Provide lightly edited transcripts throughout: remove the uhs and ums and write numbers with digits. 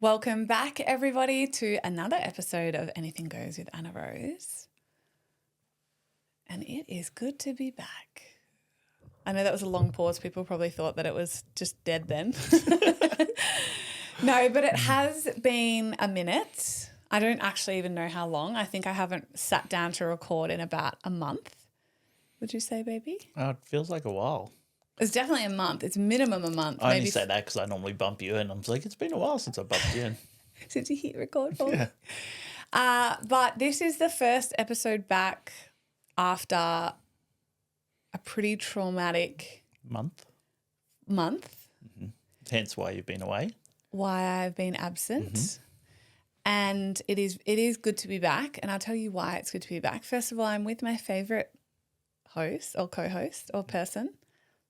Welcome back, everybody, to another episode of Anything Goes with Anna Rose. And it is good to be back. I know that was a long pause. People probably thought that it was just dead then. No, but it has been a minute. I don't actually even know how long. I think I haven't sat down to record in about a month. Would you say, baby? It feels like a while. It's definitely a month. It's minimum a month. I only say that because I normally bump you in. I'm like, it's been a while since I bumped you in. Since you hit record for me. Yeah. But this is the first episode back after a pretty traumatic Month. month, Hence why you've been away. why I've been absent. And it is good to be back. And I'll tell you why it's good to be back. First of all, I'm with my favourite host or co-host or person.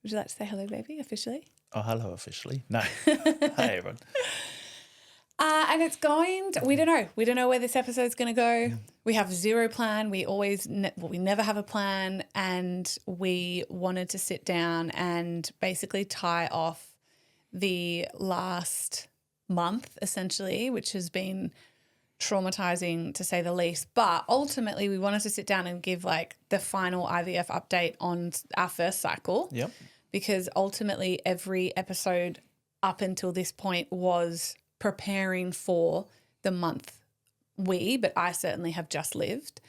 Would you like to say hello, baby, officially? Oh, hello officially. No. Hey, everyone. And it's going to, we don't know. We don't know where this episode's going to go. We have zero plan. We never have a plan. And we wanted to sit down and basically tie off the last month, essentially, which has been traumatizing to say the least. But ultimately, we wanted to sit down and give like the final IVF update on our first cycle. Yep. Because ultimately every episode up until this point was preparing for the month but I certainly have just lived,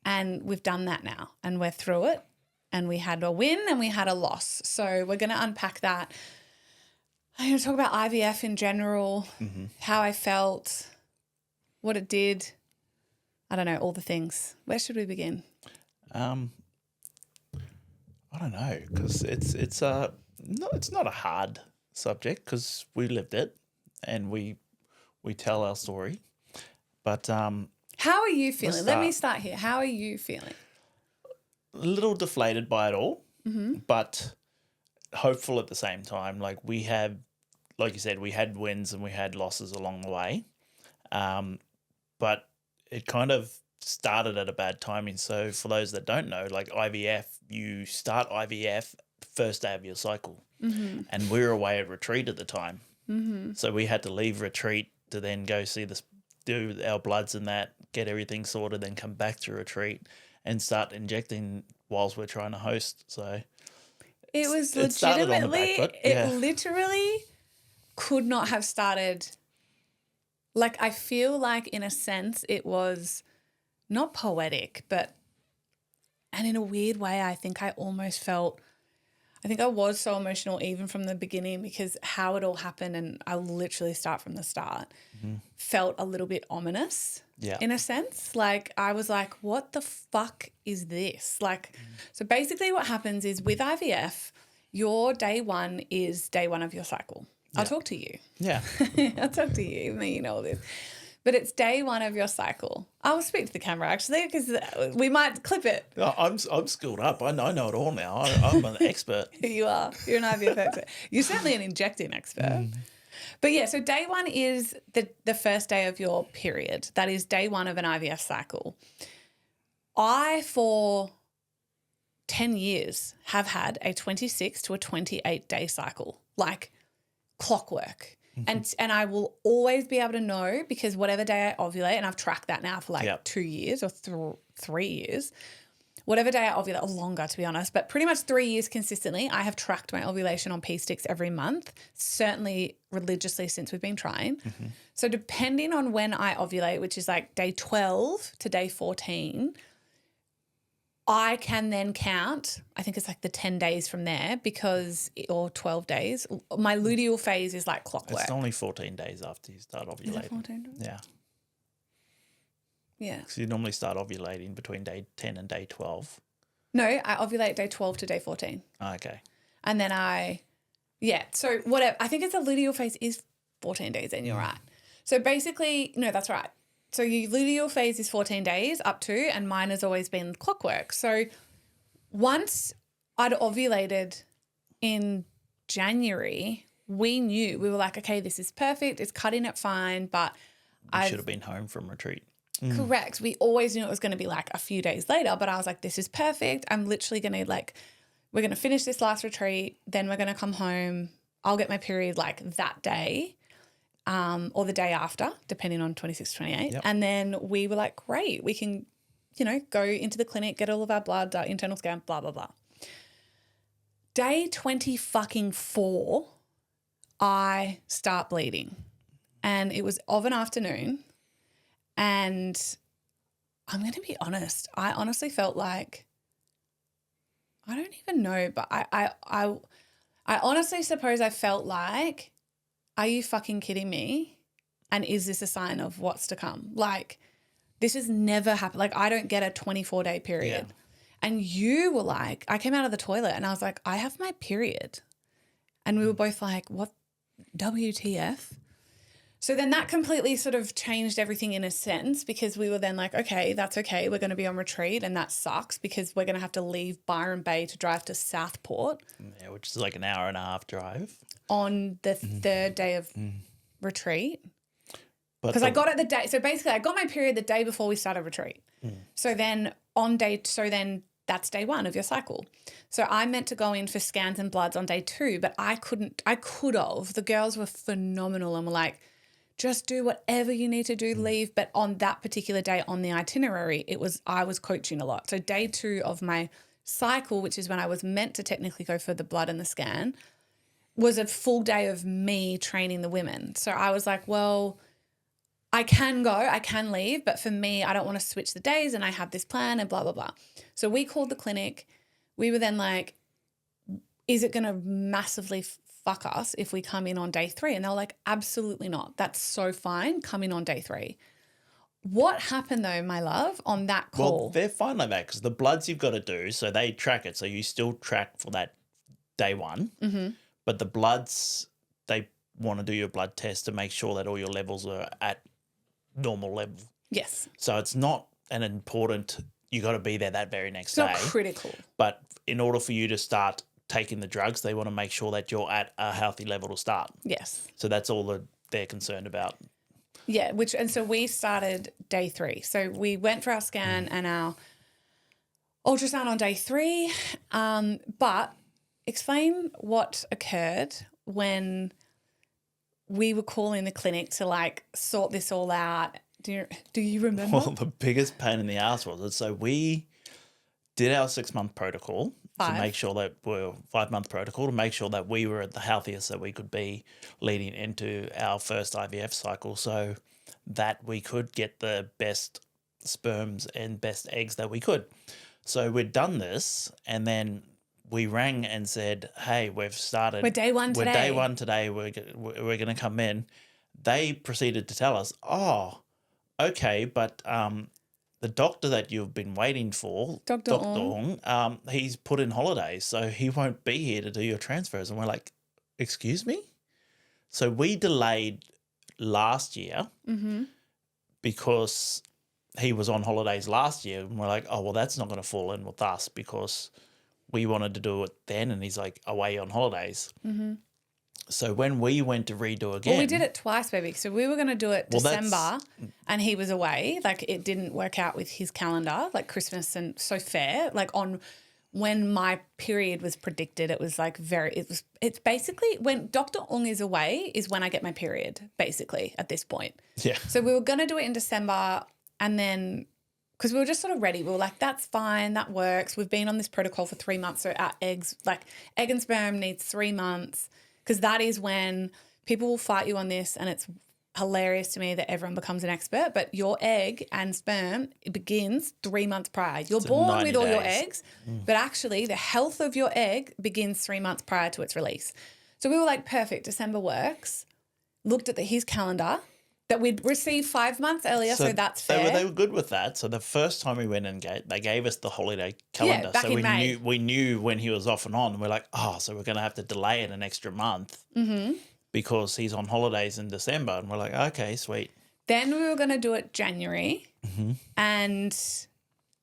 and we've done that now and we're through it, and we had a win and we had a loss. So we're going to unpack that. I'm going to talk about IVF in general, how I felt, what it did. I don't know, all the things. Where should we begin? I don't know because it's not a hard subject because we lived it and we tell our story. But How are you feeling? Let me start. start here. How are you feeling? A little deflated by it all, but hopeful at the same time. Like we have, like you said, we had wins and we had losses along the way, but it kind of started at a bad timing. So for those that don't know, like IVF, you start IVF first day of your cycle, and we were away at retreat at the time, so we had to leave retreat to then go do our bloods and that, get everything sorted, then come back to retreat and start injecting whilst we're trying to host. So it was it started on the back legitimately, foot. Yeah. it literally could not have started. Like, I feel like in a sense it was not poetic, and in a weird way, I think I was so emotional even from the beginning, because how it all happened, and I'll literally start from the start, felt a little bit ominous. Yeah. In a sense. Like, I was like, what the fuck is this? Like, so basically what happens is with IVF, your day one is day one of your cycle. I'll talk to you. Yeah. I'll talk to you, even though you know all this. But it's day one of your cycle. I will speak to the camera, actually, because we might clip it. I'm skilled up. I know it all now. I'm an expert. You are. You're an IVF expert. You're certainly an injecting expert. But yeah, so day one is the first day of your period. That is day one of an IVF cycle. I, for 10 years, have had a 26 to a 28-day cycle, like clockwork. And I will always be able to know, because whatever day I ovulate, and I've tracked that now for 2 years or 3 years, whatever day I ovulate, or longer to be honest, but pretty much 3 years consistently, I have tracked my ovulation on P-sticks every month, certainly religiously since we've been trying. So depending on when I ovulate, which is like day 12 to day 14, I can then count, I think it's like the 10 days from there, or 12 days. My luteal phase is like clockwork. It's only 14 days after you start ovulating. Is it 14 days? Yeah. Yeah. So you normally start ovulating between day 10 and day 12. No, I ovulate day 12 to day 14. Okay. And then so whatever, I think it's a luteal phase is 14 days, and you're right. So basically, no, that's right. So your luteal phase is 14 days up to, and mine has always been clockwork. So once I'd ovulated in January, we were like, okay, this is perfect. It's cutting it fine, but I should have been home from retreat. Correct. We always knew it was going to be like a few days later, but I was like, this is perfect. I'm literally going to we're going to finish this last retreat. Then we're going to come home. I'll get my period like that day. or the day after, depending on 26, 28. Yep. And then we were like, great, we can, go into the clinic, get all of our blood, our internal scan, blah, blah, blah. Day 24, I start bleeding. And it was of an afternoon. And I'm going to be honest, I honestly felt like, I don't even know, but I honestly suppose I felt like, are you fucking kidding me? And is this a sign of what's to come? Like, this has never happened. Like, I don't get a 24-day period. Yeah. And you were like, I came out of the toilet and I was like, I have my period. And we were both like, what, WTF? So then that completely sort of changed everything in a sense, because we were then like, okay, that's okay. We're going to be on retreat, and that sucks because we're going to have to leave Byron Bay to drive to Southport. Yeah, which is like an hour and a half drive. On the third day of retreat. But Because I got it the day, so basically I got my period the day before we started retreat. So then that's day 1 of your cycle. So I meant to go in for scans and bloods on day 2, but I couldn't. I could have. The girls were phenomenal and were like, just do whatever you need to do, leave. But on that particular day on the itinerary, I was coaching a lot. So day 2 of my cycle, which is when I was meant to technically go for the blood and the scan, was a full day of me training the women. So I was like, well, I can go, I can leave, but for me, I don't want to switch the days and I have this plan and blah, blah, blah. So we called the clinic. We were then like, is it going to massively fuck us if we come in on day 3? And they were like, absolutely not. That's so fine. Come in on day 3. What happened though, my love, on that call? Well, they're fine like that because the bloods you've got to do, so they track it. So you still track for that day 1. Mm-hmm. But the bloods, they want to do your blood test to make sure that all your levels are at normal level. Yes. So it's not an important, you got to be there that very next It's day. not critical. But in order for you to start taking the drugs, they want to make sure that you're at a healthy level to start. Yes. So that's all that they're concerned about. Yeah, and so we started day 3. So we went for our scan and our ultrasound on day 3. But explain what occurred when we were calling the clinic to like sort this all out. Do you remember? Well, the biggest pain in the ass was it. So we did our 6-month protocol to make sure that we're 5-month protocol to make sure that we were at the healthiest that we could be leading into our first IVF cycle, so that we could get the best sperms and best eggs that we could. So we'd done this, and then we rang and said, hey, we've started. We're day 1 today. We're day 1 today. We're going to come in. They proceeded to tell us, oh, okay, but the doctor that you've been waiting for, Dr. Ong, he's put in holidays, so he won't be here to do your transfers. And we're like, excuse me? So we delayed last year because he was on holidays last year. And we're like, oh, well, that's not going to fall in with us because we wanted to do it then, and he's like away on holidays. Mm-hmm. So when we went to redo again. Well, we did it twice, baby. So we were going to do it December and he was away. Like it didn't work out with his calendar, like Christmas and so fair. Like on when my period was predicted, it was like it's basically when Dr. Ong is away is when I get my period, basically at this point. Yeah. So we were going to do it in December, and then because we were just sort of ready. We were like, that's fine. That works. We've been on this protocol for 3 months. So our eggs, like egg and sperm needs 3 months. Because that is when people will fight you on this, and it's hilarious to me that everyone becomes an expert, but your egg and sperm, it begins 3 months prior. You're born with all your eggs, but actually the health of your egg begins 3 months prior to its release. So we were like, perfect, December works. Looked at his calendar that we'd received 5 months earlier, so that's fair. They were good with that. So the first time we went in, they gave us the holiday calendar. Back so in May. we knew when he was off and on. And we're like, oh, so we're going to have to delay it an extra month because he's on holidays in December. And we're like, okay, sweet. Then we were going to do it January, and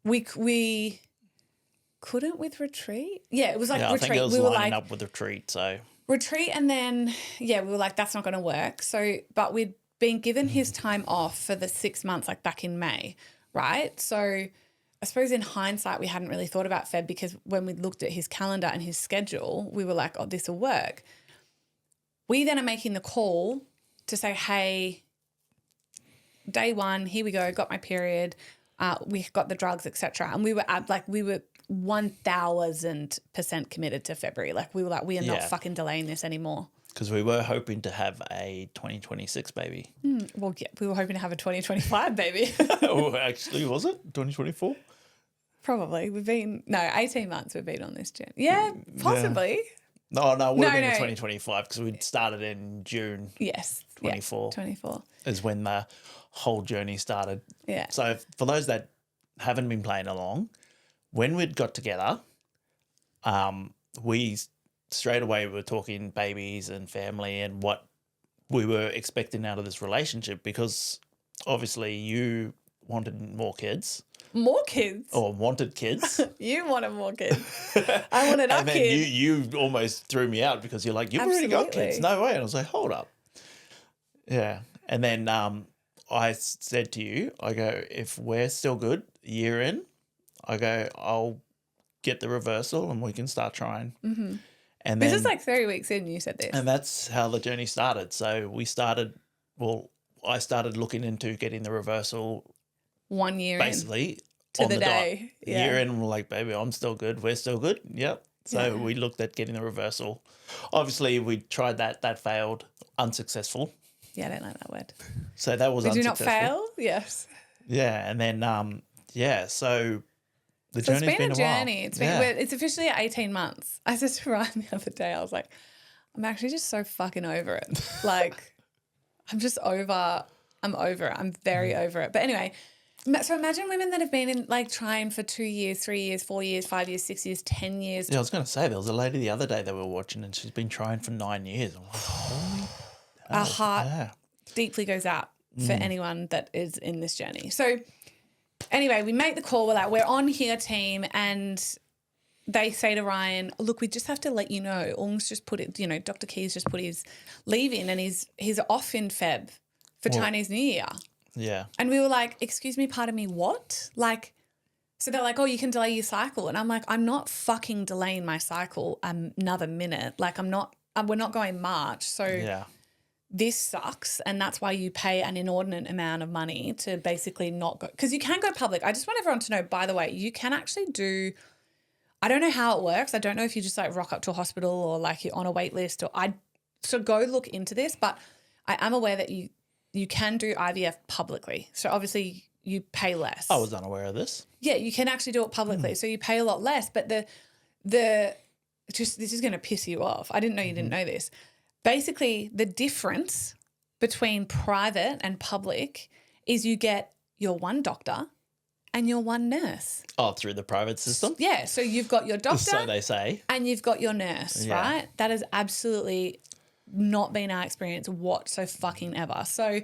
we couldn't with retreat. Yeah, it was like retreat. I think it was we were lining like up with retreat. So retreat, and then we were like, that's not going to work. So, but we'd been given his time off for the 6 months, like back in May, right? So I suppose in hindsight, we hadn't really thought about Feb, because when we looked at his calendar and his schedule, we were like, oh, this will work. We then are making the call to say, hey, day one, here we go, got my period, we got the drugs, etc. And we were 1,000% committed to February. Like we were like, we are not fucking delaying this anymore. Because we were hoping to have a 2026 baby. Well, yeah, we were hoping to have a 2025 baby. Oh, actually, was it 2024? Probably. 18 months we've been on this journey. Yeah, possibly. No, it would have been in 2025 because we'd started in June. Yes. 24. 24. Is when the whole journey started. Yeah. So for those that haven't been playing along, when we'd got together, we straight away were talking babies and family and what we were expecting out of this relationship, because obviously you wanted more kids. More kids? Or wanted kids. You wanted more kids. I wanted our kids. And then you almost threw me out because you're like, you've already got kids. No way. And I was like, hold up. Yeah. And then I said to you, I go, if we're still good, a year in, I go, I'll get the reversal and we can start trying. Mm-hmm. And this is like 3 weeks in you said this. And that's how the journey started. So I started looking into getting the reversal 1 year basically to the day. Yeah. Year in, and we're like, baby, I'm still good. We're still good. Yep. So we looked at getting the reversal. Obviously, we tried that. That failed. Unsuccessful. Yeah, I don't like that word. So that was unsuccessful. Did you not fail? Yes. Yeah. And then, so the journey's it's been a journey. While. It's officially 18 months. I said to Ryan the other day, I was like, I'm actually just so fucking over it. Like, I'm over it. I'm very over it. But anyway, so imagine women that have been in like trying for 2 years, 3 years, 4 years, 5 years, 6 years, 10 years. Yeah, I was going to say, there was a lady the other day that we were watching and she's been trying for 9 years. I'm like, holy hell. Our heart deeply goes out for anyone that is in this journey. So anyway, we make the call. We're like, we're on here, team. And they say to Ryan, look, we just have to let you know. Ung's just put it, Dr. Key's just put his leave in and he's off in Feb for Chinese New Year. Yeah. And we were like, excuse me, pardon me, what? Like, so they're like, oh, you can delay your cycle. And I'm like, I'm not fucking delaying my cycle another minute. Like we're not going March. So this sucks. And that's why you pay an inordinate amount of money to basically not go, because you can go public. I just want everyone to know, by the way, you can actually do, I don't know how it works. I don't know if you just like rock up to a hospital or like you're on a wait list so go look into this, but I am aware that you can do IVF publicly. So obviously you pay less. I was unaware of this. Yeah, you can actually do it publicly. So you pay a lot less, but this is going to piss you off. I didn't know you didn't know this. Basically, the difference between private and public is you get your one doctor and your one nurse. Oh, through the private system? Yeah, so you've got your doctor. So they say. And you've got your nurse, right? That has absolutely not been our experience whatsoever. So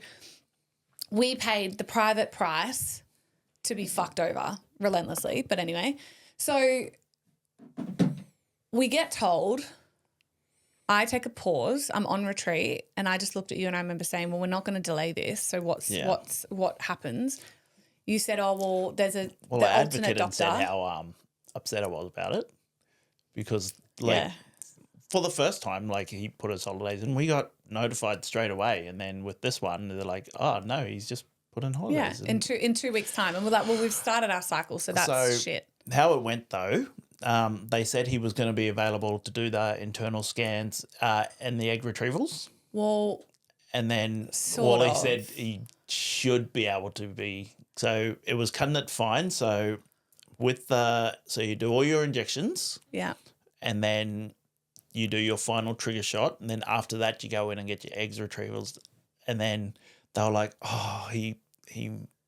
we paid the private price to be fucked over relentlessly. But anyway, so we get told, I take a pause, I'm on retreat, and I just looked at you and I remember saying, well, we're not going to delay this. So what happens? You said, oh, well, there's the advocate doctor. said how upset I was about it because for the first time, like he put us holidays and we got notified straight away. And then with this one, they're like, oh, no, he's just put in holidays. Yeah, in 2 weeks' time. And we're like, well, we've started our cycle, so that's shit. How it went though, they said he was going to be available to do the internal scans and the egg retrievals. Well, and then he said he should be able to be. So it was cutting it fine. So so you do all your injections. Yeah. And then you do your final trigger shot. And then after that, you go in and get your eggs retrievals. And then they were like, oh, he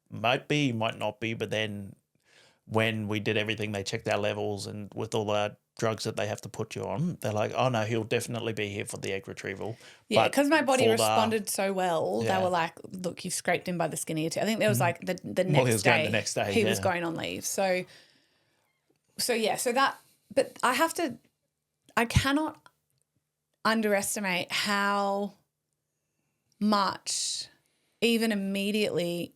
might be, might not be. But then when we did everything, they checked our levels and with all the drugs that they have to put you on, they're like, oh, no, he'll definitely be here for the egg retrieval. Yeah, because my body responded so well, they were like, look, you've scraped him by the skin of your teeth. I think there was like the next he was day. Going the next day. He was going on leave. So that, but I cannot underestimate how much, even immediately,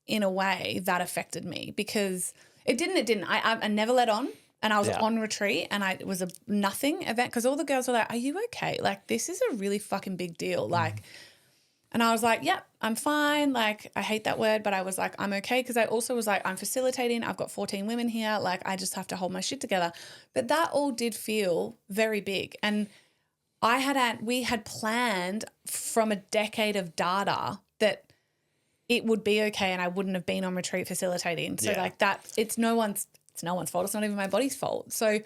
in a way, that affected me because it didn't. I never let on. And I was on retreat and it was a nothing event because all the girls were like, are you okay? Like, this is a really fucking big deal. Like, And I was like, yep, I'm fine. Like, I hate that word, but I was like, I'm okay. Because I also was like, I'm facilitating. I've got 14 women here. Like, I just have to hold my shit together. But that all did feel very big. And we had planned from a decade of data that it would be okay and I wouldn't have been on retreat facilitating. So like that, it's no one's fault. It's not even my body's fault. So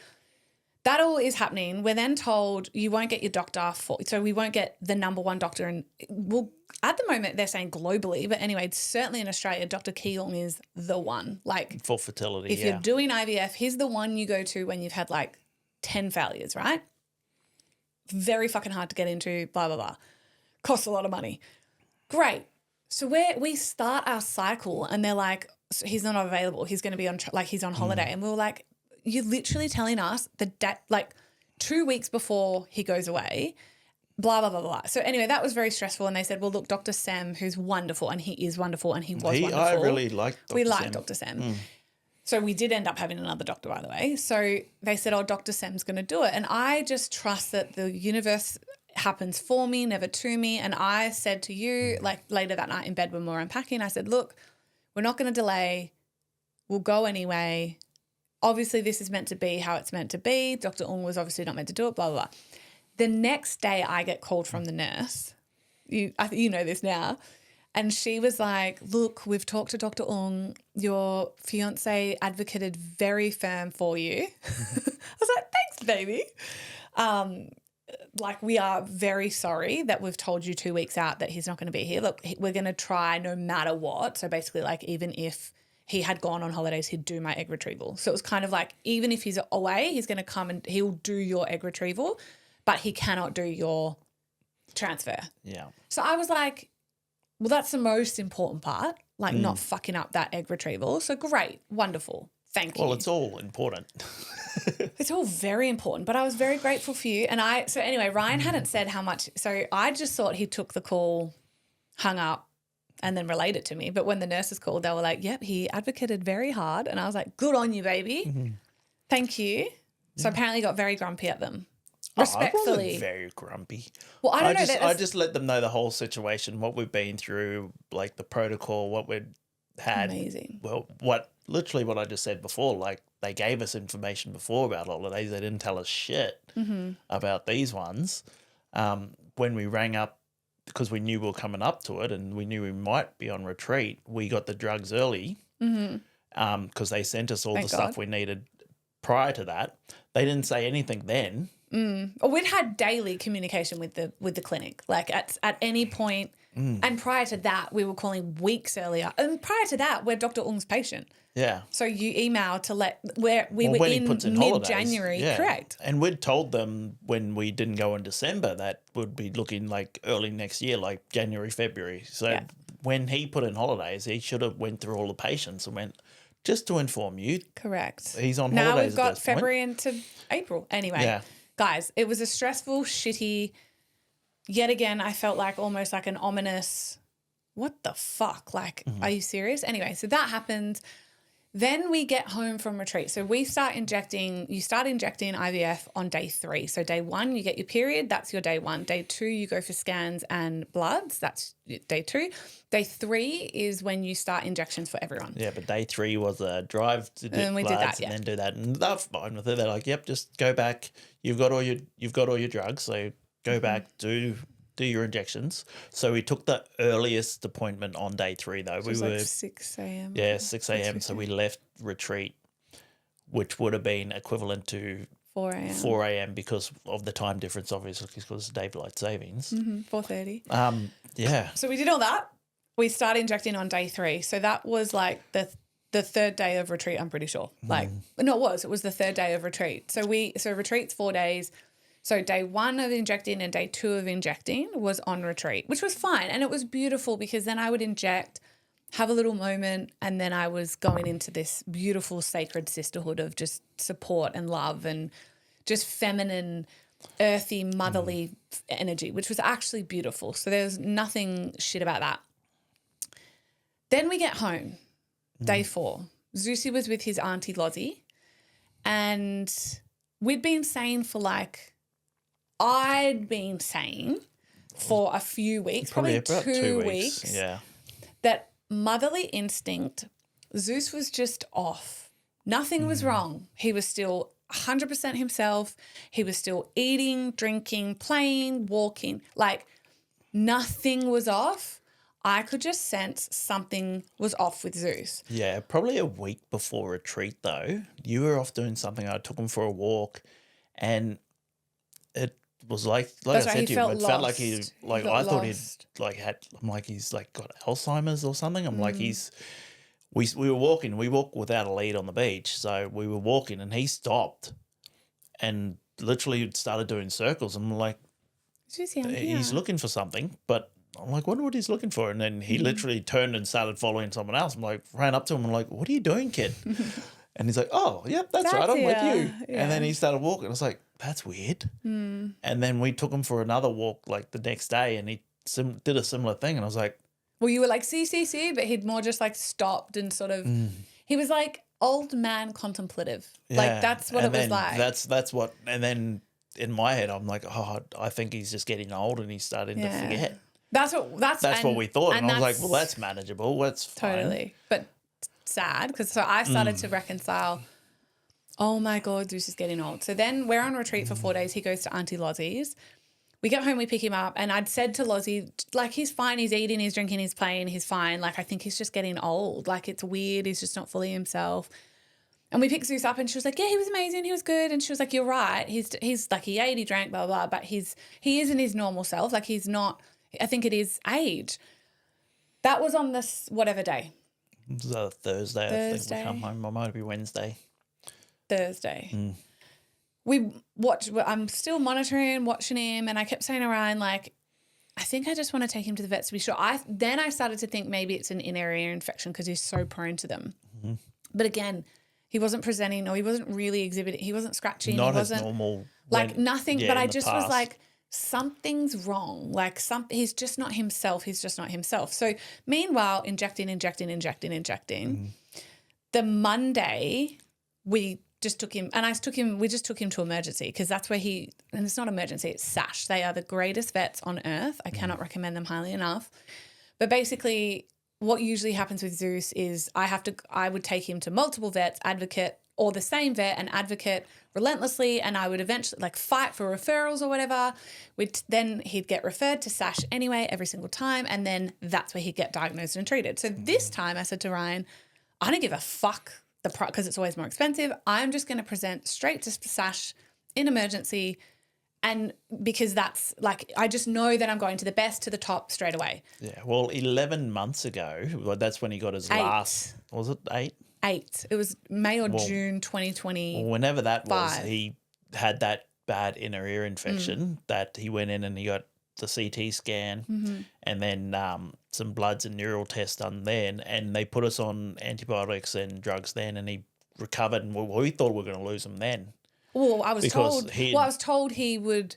that all is happening. We're then told you won't get your doctor so we won't get the number one doctor. And at the moment they're saying globally, but anyway, certainly in Australia, Dr. Keelung is the one. Like for fertility, if you're doing IVF, he's the one you go to when you've had like 10 failures, right? Very fucking hard to get into, blah, blah, blah. Costs a lot of money. Great. So we start our cycle and they're like, so he's not available. He's going to be he's on holiday. And we were like, you're literally telling us like 2 weeks before he goes away, blah, blah, blah, blah. So anyway, that was very stressful. And they said, well, look, Dr. Sam, who's wonderful, and he is wonderful and he was wonderful. I really liked Dr. Sam. We liked Dr. Sam. So we did end up having another doctor, by the way. So they said, oh, Dr. Sam's going to do it. And I just trust that the universe happens for me, never to me. And I said to you, like later that night in bed when we were unpacking, I said, look, we're not going to delay. We'll go anyway. Obviously, this is meant to be how it's meant to be. Dr. Ung was obviously not meant to do it, blah, blah, blah. The next day I get called from the nurse. You know this now. And she was like, look, we've talked to Dr. Ung. Your fiance advocated very firm for you. I was like, thanks, baby. Like, we are very sorry that we've told you 2 weeks out that he's not going to be here. Look, we're going to try no matter what. So basically, like, even if he had gone on holidays, he'd do my egg retrieval. So it was kind of like, even if he's away, he's going to come and he'll do your egg retrieval, but he cannot do your transfer. Yeah. So I was like, well, that's the most important part, like not fucking up that egg retrieval. So great, wonderful. Thank you. Well, it's all important. It's all very important, but I was very grateful for you. And so anyway, Ryan hadn't said how much. So I just thought he took the call, hung up, and then relayed it to me. But when the nurses called, they were like, yep, he advocated very hard. And I was like, good on you, baby. Thank you. So apparently got very grumpy at them. Respectfully. I wasn't very grumpy. Well, I don't know. I just let them know the whole situation, what we've been through, like the protocol, what we'd had. Amazing. Well, what I just said before, like they gave us information before about holidays. They didn't tell us shit about these ones. When we rang up, because we knew we were coming up to it and we knew we might be on retreat, we got the drugs early because they sent us all the stuff we needed prior to that. They didn't say anything then. We'd had daily communication with the clinic, like at any point. And prior to that, we were calling weeks earlier. And prior to that, we're Dr. Ung's patient. Yeah. So you emailed to we were in mid-January, correct? And we'd told them when we didn't go in December that would be looking like early next year, like January, February. So when he put in holidays, he should have went through all the patients and went, just to inform you. Correct. He's on now holidays. Now we've got February into April. Anyway, guys, it was a stressful, shitty, yet again, I felt like almost like an ominous, what the fuck? Like, are you serious? Anyway, so that happened. Then we get home from retreat. So you start injecting IVF on day 3. So day 1, you get your period. That's your day 1. Day 2, you go for scans and bloods. That's day 2. Day 3 is when you start injections for everyone. Yeah, but day 3 was a drive to do bloods and then do that. And they're fine with it. They're like, yep, just go back. You've got all your drugs. So go back, do your injections. So we took the earliest appointment on day 3 though. So we were like 6 a.m. Yeah, 6 a.m. So we left retreat, which would have been equivalent to 4 a.m. 4 a.m. because of the time difference, obviously, because of daylight savings. 4:30. Yeah. So we did all that. We started injecting on day 3. So that was like the third day of retreat, I'm pretty sure. Like, no, it was the third day of retreat. So retreat's 4 days. So day 1 of injecting and day 2 of injecting was on retreat, which was fine. And it was beautiful because then I would inject, have a little moment, and then I was going into this beautiful sacred sisterhood of just support and love and just feminine, earthy, motherly energy, which was actually beautiful. So there's nothing shit about that. Then we get home, day 4. Zeusy was with his auntie Lozzie, and I'd been saying for a few weeks, probably about 2 weeks. Yeah. That motherly instinct, Zeus was just off. Nothing was wrong. He was still 100% himself. He was still eating, drinking, playing, walking. Like nothing was off. I could just sense something was off with Zeus. Yeah, probably a week before retreat though. You were off doing something. I took him for a walk, and it was like That's I right, said he to you, felt it felt like lost. he like He felt I thought lost. he'd like had. I'm like he's like got Alzheimer's or something. I'm like he's. We were walking. We walk without a lead on the beach, so we were walking, and he stopped, and literally started doing circles. I'm like, Zeus, yeah. he's looking for something, but I'm like, wonder what he's looking for. And then he literally turned and started following someone else. I'm like, ran up to him. I'm like, what are you doing, kid? And he's like, oh, yep, that's right. I'm with you. Yeah. And then he started walking. I was like, that's weird. And then we took him for another walk like the next day, and he did a similar thing. And I was like, Well, you were like, see, but he'd more just like stopped and sort of, he was like old man contemplative. Like that's what and it was then like. That's what, and then in my head, I'm like, oh, I think he's just getting old and he's starting to forget. That's what we thought. And I was like, well, that's manageable. That's fine. Totally. But sad because so I started to reconcile, oh my God, Zeus is getting old. So then we're on retreat for 4 days. He goes to Auntie Lozzie's. We get home, we pick him up, and I'd said to Lozzie, like, he's fine, he's eating, he's drinking, he's playing, he's fine. Like, I think he's just getting old. Like, it's weird, he's just not fully himself. And we picked Zeus up, and she was like, yeah, he was amazing, he was good. And she was like, you're right, he's like, he ate, he drank, blah, blah, but he isn't his normal self. Like, he's not, I think it is age. That was on this whatever day. It was a Thursday, I think we come home. It might be Wednesday. Thursday. I'm still monitoring, watching him, and I kept saying to Ryan, like, I think I just want to take him to the vets to be sure. Then I started to think maybe it's an inner ear infection because he's so prone to them. But again, he wasn't presenting or he wasn't really exhibiting. He wasn't scratching. Not he wasn't as normal. like nothing. But I just was past. like, something's wrong. Like he's just not himself. He's just not himself. So meanwhile, injecting. The Monday we just took him, and we just took him to emergency because that's where and it's not emergency, it's SASH. They are the greatest vets on earth. I cannot recommend them highly enough. But basically what usually happens with Zeus is I would take him to multiple vets, advocate, or the same vet and advocate relentlessly, and I would eventually like fight for referrals or whatever. Then he'd get referred to SASH anyway every single time, and then that's where he'd get diagnosed and treated. So this time I said to Ryan, I don't give a fuck because it's always more expensive. I'm just going to present straight to SASH in emergency, and because that's like I just know that I'm going to the best, to the top straight away. Yeah, well, 11 months ago, that's when he got his last. Was it 8? 8. It was May or June 2020. Whenever that was, he had that bad inner ear infection that he went in and he got the CT scan and then some bloods and neural tests done then, and they put us on antibiotics and drugs then, and he recovered, and we thought we were going to lose him then. Well, I was told he would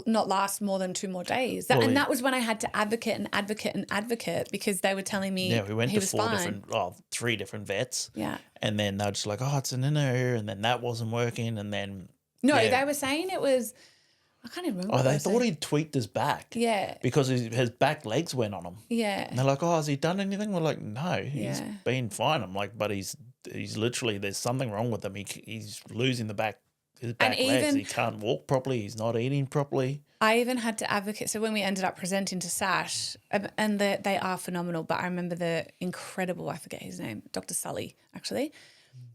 not last more than 2 more days. That was when I had to advocate because they were telling me we went he to was 3 different vets. Yeah. And then they were just like, oh, it's an inner ear, and then that wasn't working, and then they were saying it was, I can't even remember. Oh, they thought he'd tweaked his back. Yeah. Because his back legs went on him. Yeah. And they're like, oh, has he done anything? We're like, no, he's been fine. I'm like, but he's literally, there's something wrong with him. He's losing his back legs. He can't walk properly. He's not eating properly. I even had to advocate. So when we ended up presenting to SASH, and they are phenomenal, but I remember the incredible, I forget his name, Dr. Sully, actually,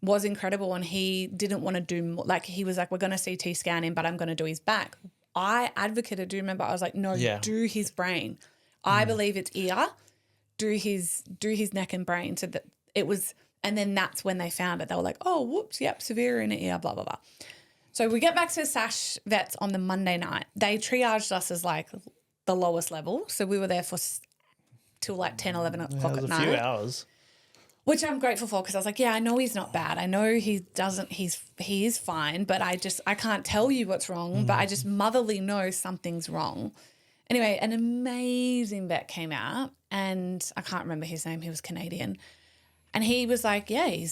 was incredible, and he didn't want to do more. Like, he was like, we're going to CT scan him, but I'm going to do his back. I advocated, do you remember? I was like, no, do his brain. I believe it's ear. Do his neck and brain. So that it was, and then that's when they found it. They were like, oh, whoops, yep, severe inner ear, blah, blah, blah. So we get back to SASH vets on the Monday night. They triaged us as like the lowest level. So we were there till like 10, 11 o'clock at night. A few hours. Which I'm grateful for because I was like, yeah, I know he's not bad. I know he is fine, but I can't tell you what's wrong, but I just motherly know something's wrong. Anyway, an amazing vet came out, and I can't remember his name. He was Canadian. And he was like, yeah, he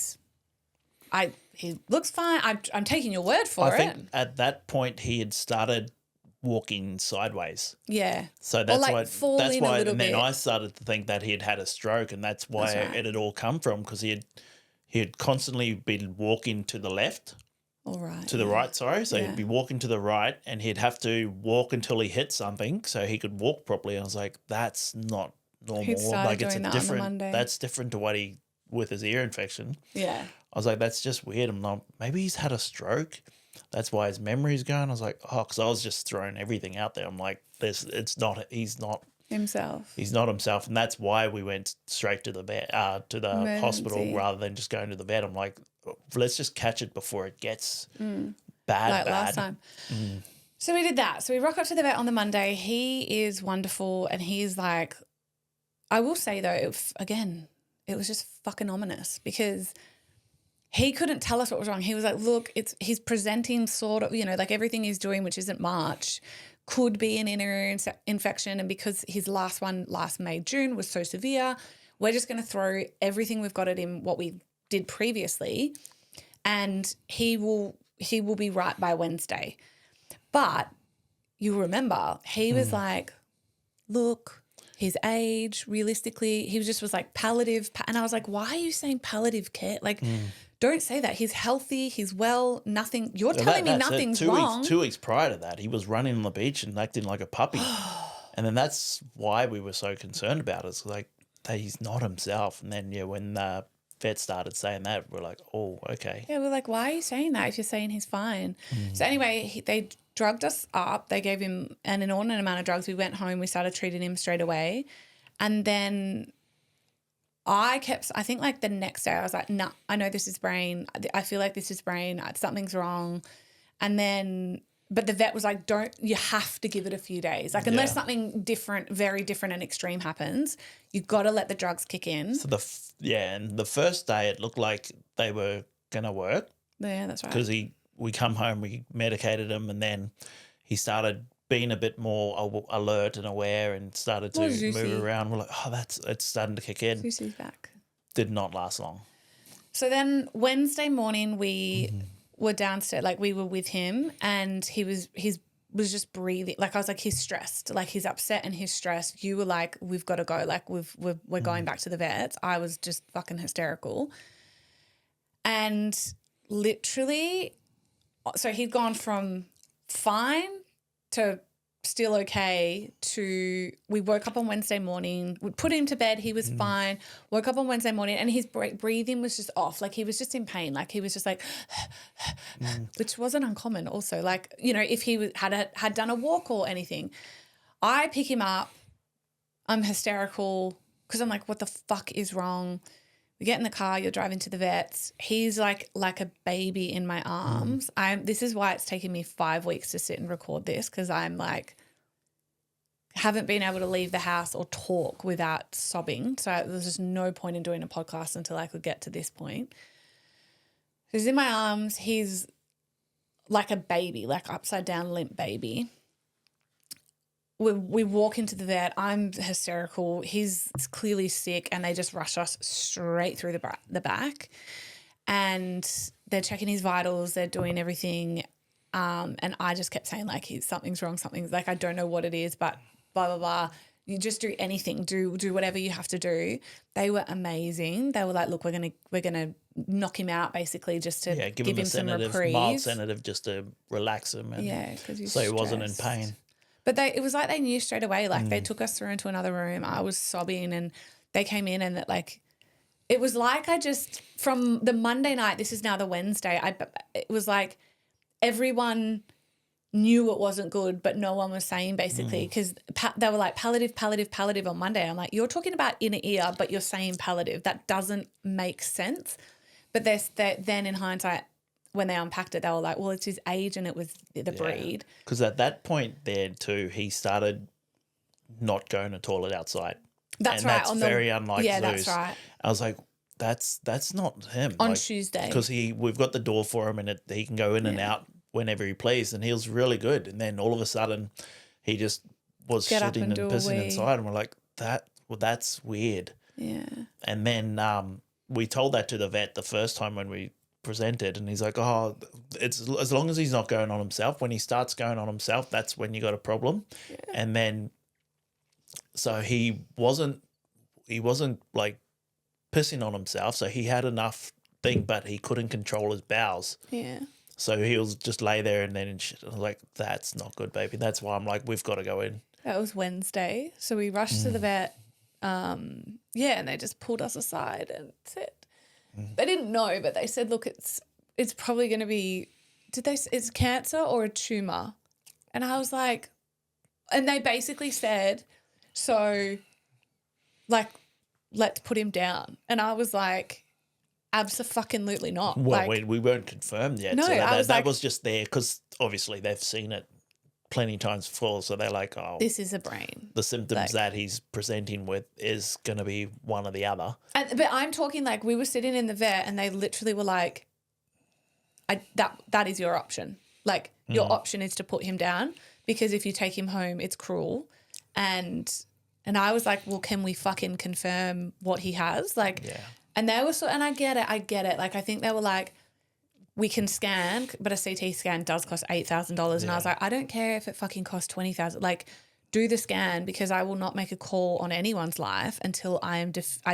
looks fine. I'm taking your word for it. I think at that point he had started walking sideways. Yeah. So that's like why. fall That's in a why. little And then bit. I started to think that he had a stroke, and that's why That's right. it had all come from, because he had constantly been walking to the left. All right. To the right, sorry. So Yeah. he'd be walking to the right, and he'd have to walk until he hit something so he could walk properly. And I was like, that's not normal. He'd started Like, it's doing a that on the different. Monday. That's different to what he with his ear infection. Yeah. I was like, that's just weird. I'm like, maybe he's had a stroke. That's why his memory's going. I was like, oh, because I was just throwing everything out there. I'm like, he's not Himself. He's not himself, and that's why we went straight to the vet, to the Emergency. hospital rather than just going to the vet. I'm like, let's just catch it before it gets bad. Like last time. So we did that. So we rock up to the vet on the Monday. He is wonderful, and he's like, I will say though, it was just fucking ominous because he couldn't tell us what was wrong. He was like, look, he's presenting sort of, like everything he's doing, which isn't much, could be an inner ear infection. And because his last one last May, June was so severe, we're just going to throw everything we've got at him, what we did previously, and he will be right by Wednesday. But you remember, he was like, look, his age, realistically, he was like palliative. And I was like, why are you saying palliative care? Like, don't say that. He's healthy. He's well. Nothing. You're telling me nothing's wrong. 2 weeks prior to that, he was running on the beach and acting like a puppy. And then that's why we were so concerned about it. It's like that he's not himself. And then, when the vet started saying that, we're like, oh, okay. Yeah, we're like, why are you saying that if you're saying he's fine? So anyway, they drugged us up. They gave him an inordinate amount of drugs. We went home. We started treating him straight away. And then I think like the next day I was like, nah, I know this is brain. I feel like this is brain. Something's wrong. And then, but the vet was like, you have to give it a few days. Like unless something different, very different and extreme happens, you got to let the drugs kick in. So and the first day it looked like they were going to work. Yeah, that's right. Because we come home, we medicated him, and then he started being a bit more alert and aware and started to move around. We're like, oh, it's starting to kick in. Zeus is back. Did not last long. So then Wednesday morning we were downstairs, like we were with him, and he was just breathing. Like I was like, he's stressed, like he's upset and he's stressed. You were like, we've got to go, like we're going back to the vets. I was just fucking hysterical. And literally, so he'd gone from fine to still okay to we woke up on Wednesday morning, we put him to bed, he was fine, woke up on Wednesday morning and his breathing was just off, like he was just in pain, like he was just like which wasn't uncommon also, like if he had done a walk or anything. I pick him up, I'm hysterical because I'm like, what the fuck is wrong? We get in the car, you're driving to the vets. He's like a baby in my arms. This is why it's taken me 5 weeks to sit and record this, because I'm like, haven't been able to leave the house or talk without sobbing. So there's just no point in doing a podcast until I could get to this point. He's in my arms. He's like a baby, like upside down limp baby. We walk into the vet. I'm hysterical. He's clearly sick, and they just rush us straight through the back. And they're checking his vitals. They're doing everything. And I just kept saying, like, something's wrong. Something's like, I don't know what it is, but blah, blah, blah. You just do anything. Do whatever you have to do. They were amazing. They were like, look, we're gonna knock him out basically just to give him some reprieve. Mild sedative just to relax him. And so he wasn't in pain. But it was like they knew straight away. Like they took us through into another room. I was sobbing, and they came in, and it was like I just from the Monday night. This is now the Wednesday. It was like everyone knew it wasn't good, but no one was saying basically because they were like palliative on Monday. I'm like, you're talking about inner ear, but you're saying palliative. That doesn't make sense. But then in hindsight, when they unpacked it, they were like, well, it's his age and it was the breed. Because at that point there too, he started not going to toilet outside. That's right. That's very unlike Zeus. Yeah, that's right. I was like, that's not him. On Tuesday. Because we've got the door for him and he can go in and out whenever he please, and he was really good. And then all of a sudden he just was shitting and pissing inside, and we're like, that's weird. Yeah. And then we told that to the vet the first time when we presented, and he's like, oh, it's as long as he's not going on himself. When he starts going on himself, that's when you got a problem. Yeah. And then, so he wasn't like pissing on himself, so he had enough thing, but he couldn't control his bowels. Yeah. So he was just lay there and then and shit. I was like, that's not good, baby. That's why I'm like, we've got to go in. That was Wednesday. So we rushed to the vet. And they just pulled us aside and said, they didn't know, but they said, look, it's probably going to be, it's cancer or a tumor. And I was like, and they basically said, so like, let's put him down. And I was like, abso-fucking-lutely not. Well, like, we weren't confirmed yet. No, so I was that like, was just there because obviously they've seen it plenty of times before. So they're like, oh, this is a brain. the symptoms that he's presenting with is going to be one or the other. But I'm talking like we were sitting in the vet and they literally were like, that is your option. Like your option is to put him down because if you take him home, it's cruel. And I was like, well, can we fucking confirm what he has? Like, Yeah. And they were and I get it. Like, I think they were like, we can scan, but a CT scan does cost $8,000. And I was like, I don't care if it fucking costs $20,000. Like, do the scan because I will not make a call on anyone's life until I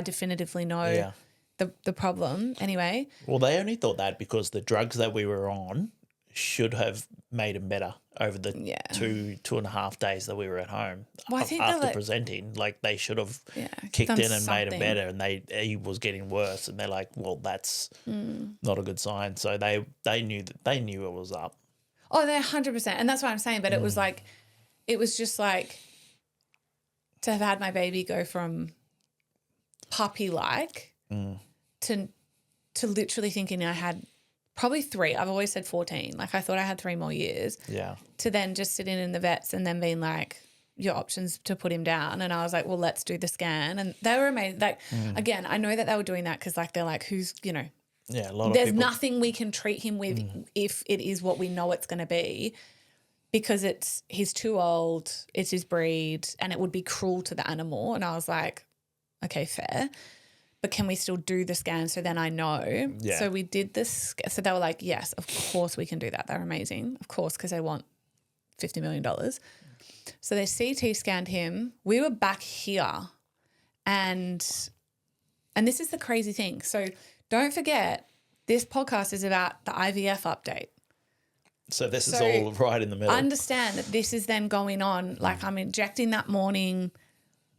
definitively know the problem. Anyway. Well, they only thought that because the drugs that we were on should have made him better over the 2.5 days that we were at home. Well, I think after presenting, like they should have kicked in and made him better, and he was getting worse, and they're like, well, that's not a good sign. So they knew it was up. Oh, they're 100%, and that's what I'm saying. But it was like, it was just like to have had my baby go from puppy like to literally thinking I had probably 3. I've always said 14. Like I thought I had 3 more years. Yeah. To then just sitting in the vets and then being like, your options to put him down. And I was like, well, let's do the scan. And they were amazing. Like, again, I know that they were doing that because like they're like, who's, you know. Yeah, a lot of there's people. nothing we can treat him with if it is what we know it's going to be because he's too old, it's his breed, and it would be cruel to the animal. And I was like, okay, fair. But can we still do the scan so then I know? Yeah. So we did this. So they were like, yes, of course we can do that. They're amazing. Of course, because they want $50 million. So they CT scanned him. We were back here and this is the crazy thing. So don't forget, this podcast is about the IVF update. So this is all right in the middle. Understand that this is then going on. Like I'm injecting that morning,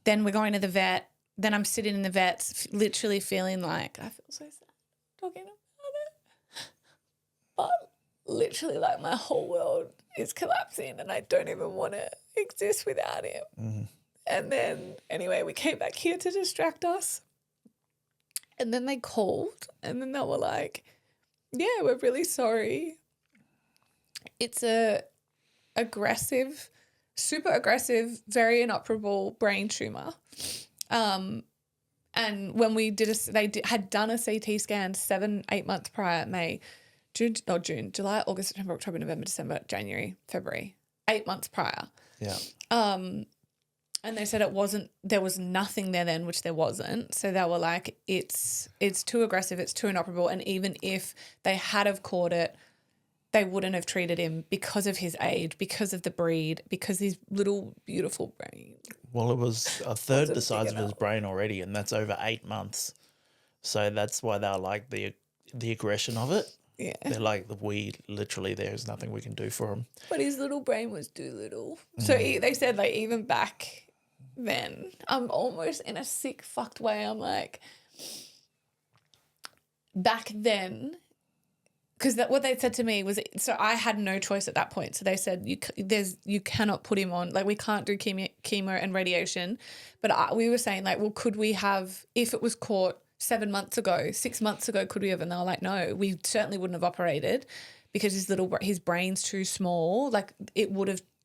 then we're going to the vet. Then I'm sitting in the vets literally feeling like, I feel so sad talking about it. But literally like my whole world is collapsing and I don't even want to exist without him. And then anyway, we came back here to distract us. And then they called and then they were like, yeah, we're really sorry. It's a aggressive, super aggressive, very inoperable brain tumor. And when we had done a CT scan 7-8 months prior, July, August, September, October, November, December, January, February, 8 months prior. Yeah. And they said there was nothing there then, which there wasn't. So they were like, it's too aggressive, it's too inoperable. And even if they had have caught it, they wouldn't have treated him because of his age, because of the breed, because his little beautiful brain. Well, it was a third the size of his brain already, and that's over 8 months. So that's why they're like the aggression of it. Yeah. They're like, there's nothing we can do for him. But his little brain was too little. So they said like even back then, I'm almost in a sick, fucked way. I'm like, back then, because what they said to me was, so I had no choice at that point. So they said, you cannot put him on, like we can't do chemo and radiation. But we were saying like, well, could we have, if it was caught 7 months ago, 6 months ago, could we have? And they were like, no, we certainly wouldn't have operated because his brain's too small. Like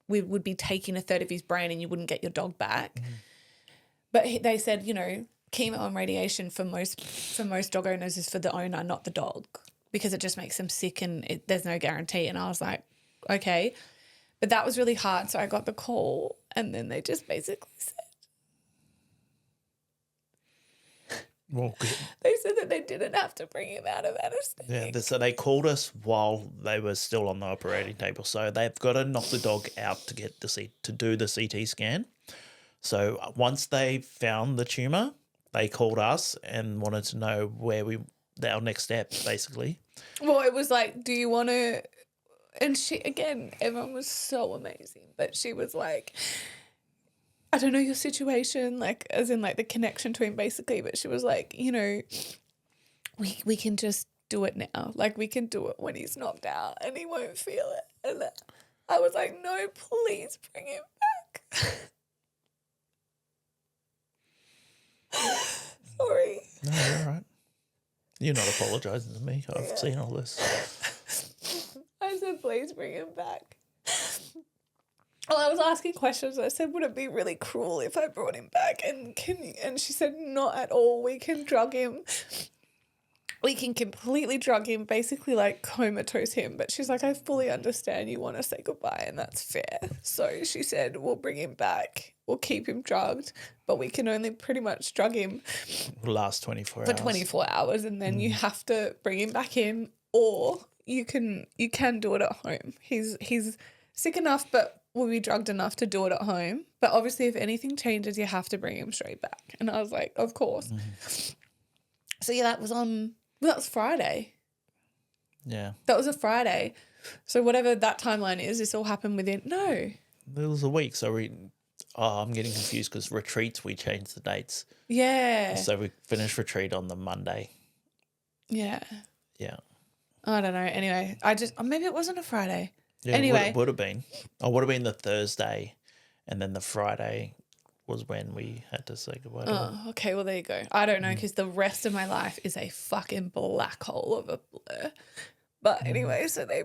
we would be taking a third of his brain and you wouldn't get your dog back. But they said, you know, chemo and radiation for most dog owners is for the owner, not the dog, because it just makes them sick and there's no guarantee. And I was like, okay. But that was really hard. So I got the call and then they just basically said, Well, they said that they didn't have to bring him out of anesthetic. Yeah, so they called us while they were still on the operating table. So they've got to knock the dog out to get to do the CT scan. So once they found the tumor, they called us and wanted to know our next steps, basically. Well, it was like, do you want to? And she, again, everyone was so amazing, but she was like, I don't know your situation, like, as in, like, the connection to him, basically. But she was like, you know, we can just do it now. Like, we can do it when he's knocked out and he won't feel it. And I was like, no, please bring him back. Sorry. No, you're all right. You're not apologising to me. I've seen all this. I said, please bring him back. Well, I was asking questions. I said, would it be really cruel if I brought him back? And she said, not at all. We can drug him. We can completely drug him, basically like comatose him. But she's like, I fully understand you want to say goodbye and that's fair. So she said, we'll bring him back. We'll keep him drugged, but we can only pretty much drug him Last 24 for hours. 24 hours, and then you have to bring him back in, or you can do it at home. He's sick enough, but will be drugged enough to do it at home. But obviously, if anything changes, you have to bring him straight back. And I was like, of course. So yeah, that was Friday. Yeah. That was a Friday. So whatever that timeline is, this all happened within It was a week, so I'm getting confused because retreats, we changed the dates. Yeah. So we finished retreat on the Monday. Yeah. Yeah. I don't know. Anyway, maybe it wasn't a Friday. Yeah, anyway. It would have been. It would have been the Thursday, and then the Friday was when we had to say goodbye to him. Oh, okay. Well, there you go. I don't know because the rest of my life is a fucking black hole of a blur. But anyway, so they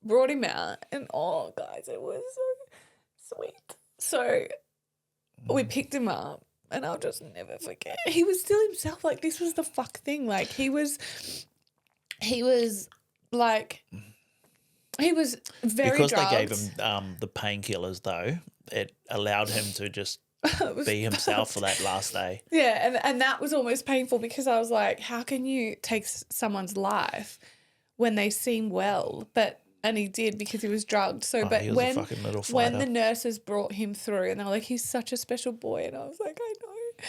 brought him out, and oh, guys, it was so sweet. So we picked him up, and I'll just never forget. He was still himself. Like, this was the fuck thing. Like, he was like, he was very because drugged. they gave him the painkillers, though, it allowed him to just be himself for that last day. Yeah, and that was almost painful because I was like, how can you take someone's life when they seem well? And he did because he was drugged. So, but he was a fucking little fighter. when the nurses brought him through and they were like, he's such a special boy, and I was like, I know.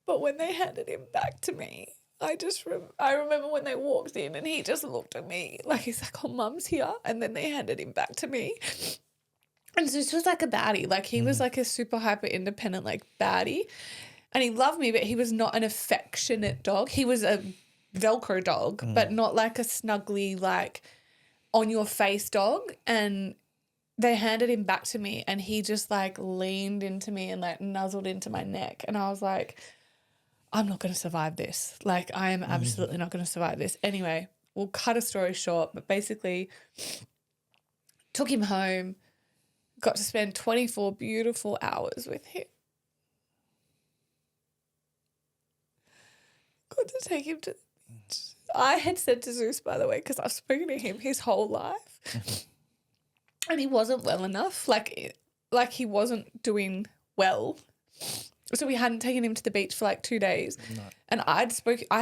But when they handed him back to me, I remember when they walked in and he just looked at me like, he's like, oh, Mum's here. And then they handed him back to me. And so this was like a baddie. Like, he was like a super hyper independent, like, baddie. And he loved me, but he was not an affectionate dog. He was a Velcro dog, but not like a snuggly, like, on your face dog. And they handed him back to me and he just, like, leaned into me and, like, nuzzled into my neck. And I was like, I'm not going to survive this. Like, I am absolutely not going to survive this. Anyway, we'll cut a story short, but basically took him home, got to spend 24 beautiful hours with him. Got to take him to the beach. I had said to Zeus, by the way, because I've spoken to him his whole life, and he wasn't well enough. Like he wasn't doing well. So we hadn't taken him to the beach for like 2 days. No. And I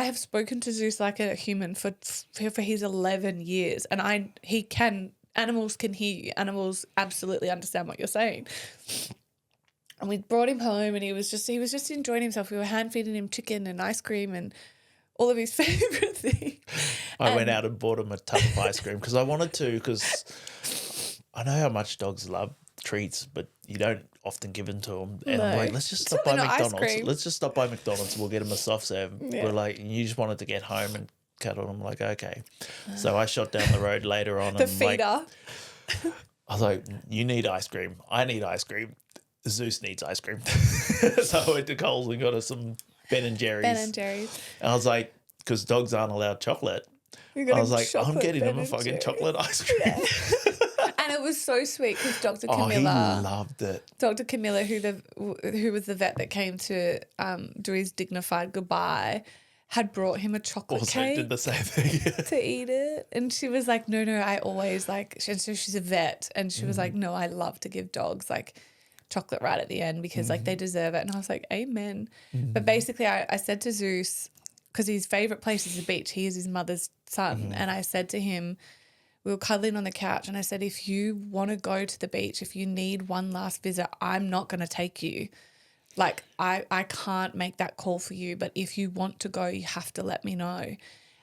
have spoken to Zeus like a human for his 11 years. And animals can hear you. Animals absolutely understand what you're saying. And we brought him home and he was just enjoying himself. We were hand feeding him chicken and ice cream and all of his favourite things. I went out and bought him a tub of ice cream because I wanted to, because I know how much dogs love treats, but you don't often give them to them. And I'm like, let's just stop by McDonald's. Let's just stop by McDonald's and we'll get him a soft serve. Yeah. We're like, you just wanted to get home and cuddle. I'm like, okay. So I shot down the road later on. The feeder. I was like, you need ice cream. I need ice cream. Zeus needs ice cream. So I went to Coles and got us some Ben and Jerry's. And I was like, because dogs aren't allowed chocolate. I was like, I'm getting him a fucking chocolate ice cream. Yeah. And it was so sweet because Dr. Camilla. Oh, he loved it. Dr. Camilla, who was the vet that came to do his dignified goodbye, had brought him a chocolate cake. Did the same thing. To eat it. And she was like, no, I always like, and so she's a vet. And she was like, no, I love to give dogs like chocolate right at the end because like they deserve it. And I was like, amen. But basically I said to Zeus, because his favourite place is the beach. He is his mother's son. And I said to him, we were cuddling on the couch, and I said, if you want to go to the beach, if you need one last visit, I'm not going to take you. Like, I can't make that call for you, but if you want to go, you have to let me know.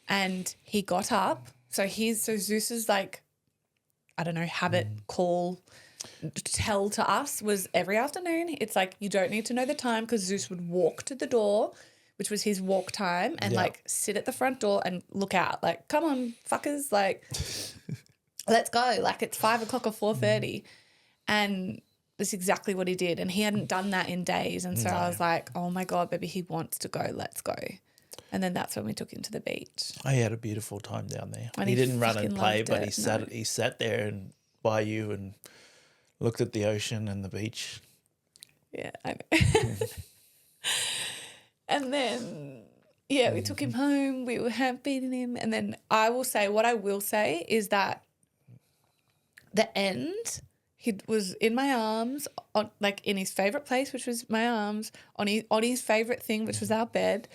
And he got up. So Zeus is like, I don't know, habit, call, tell to us was every afternoon. It's like, you don't need to know the time, because Zeus would walk to the door, which was his walk time, and like sit at the front door and look out like, come on, fuckers, like, let's go. Like, it's 5 o'clock or 4:30. And that's exactly what he did. And he hadn't done that in days. And so I was like, oh my God, baby, he wants to go. Let's go. And then that's when we took him to the beach. I had a beautiful time down there. And he didn't run and fucking play, loved but it. he sat there and by you and looked at the ocean and the beach. Yeah, I know. And then, we took him home. We were feeding him. And then what I will say is that the end, he was in my arms, like in his favourite place, which was my arms, on his favourite thing, which was our bed.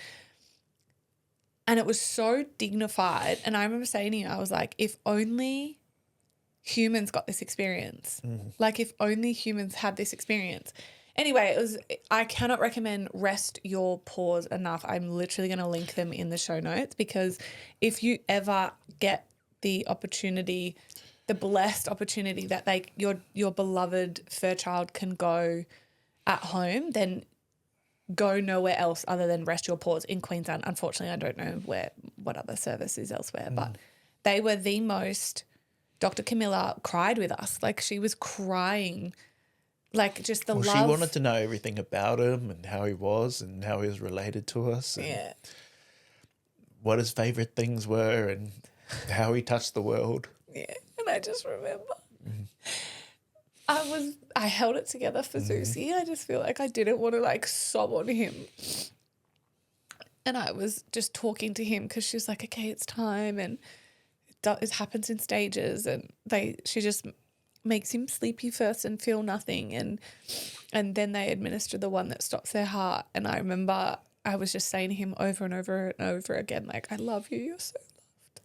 And it was so dignified. And I remember saying to you, I was like, if only humans got this experience. Like, if only humans had this experience. Anyway, I cannot recommend Rest Your Paws enough. I'm literally going to link them in the show notes, because if you ever get the opportunity, the blessed opportunity that your beloved fur child can go at home, then go nowhere else other than Rest Your Paws in Queensland. Unfortunately, I don't know what other service is elsewhere, but they were the most. Dr. Camilla cried with us. Like, she was crying. Like, just the love. She wanted to know everything about him and how he was and how he was related to us. And what his favourite things were and how he touched the world. Yeah. And I just remember I held it together for Zeusy. I just feel like I didn't want to like sob on him. And I was just talking to him, because she was like, okay, it's time. And it happens in stages. And she just makes him sleepy first and feel nothing, and then they administer the one that stops their heart. And I remember I was just saying to him over and over and over again, like, I love you, you're so loved,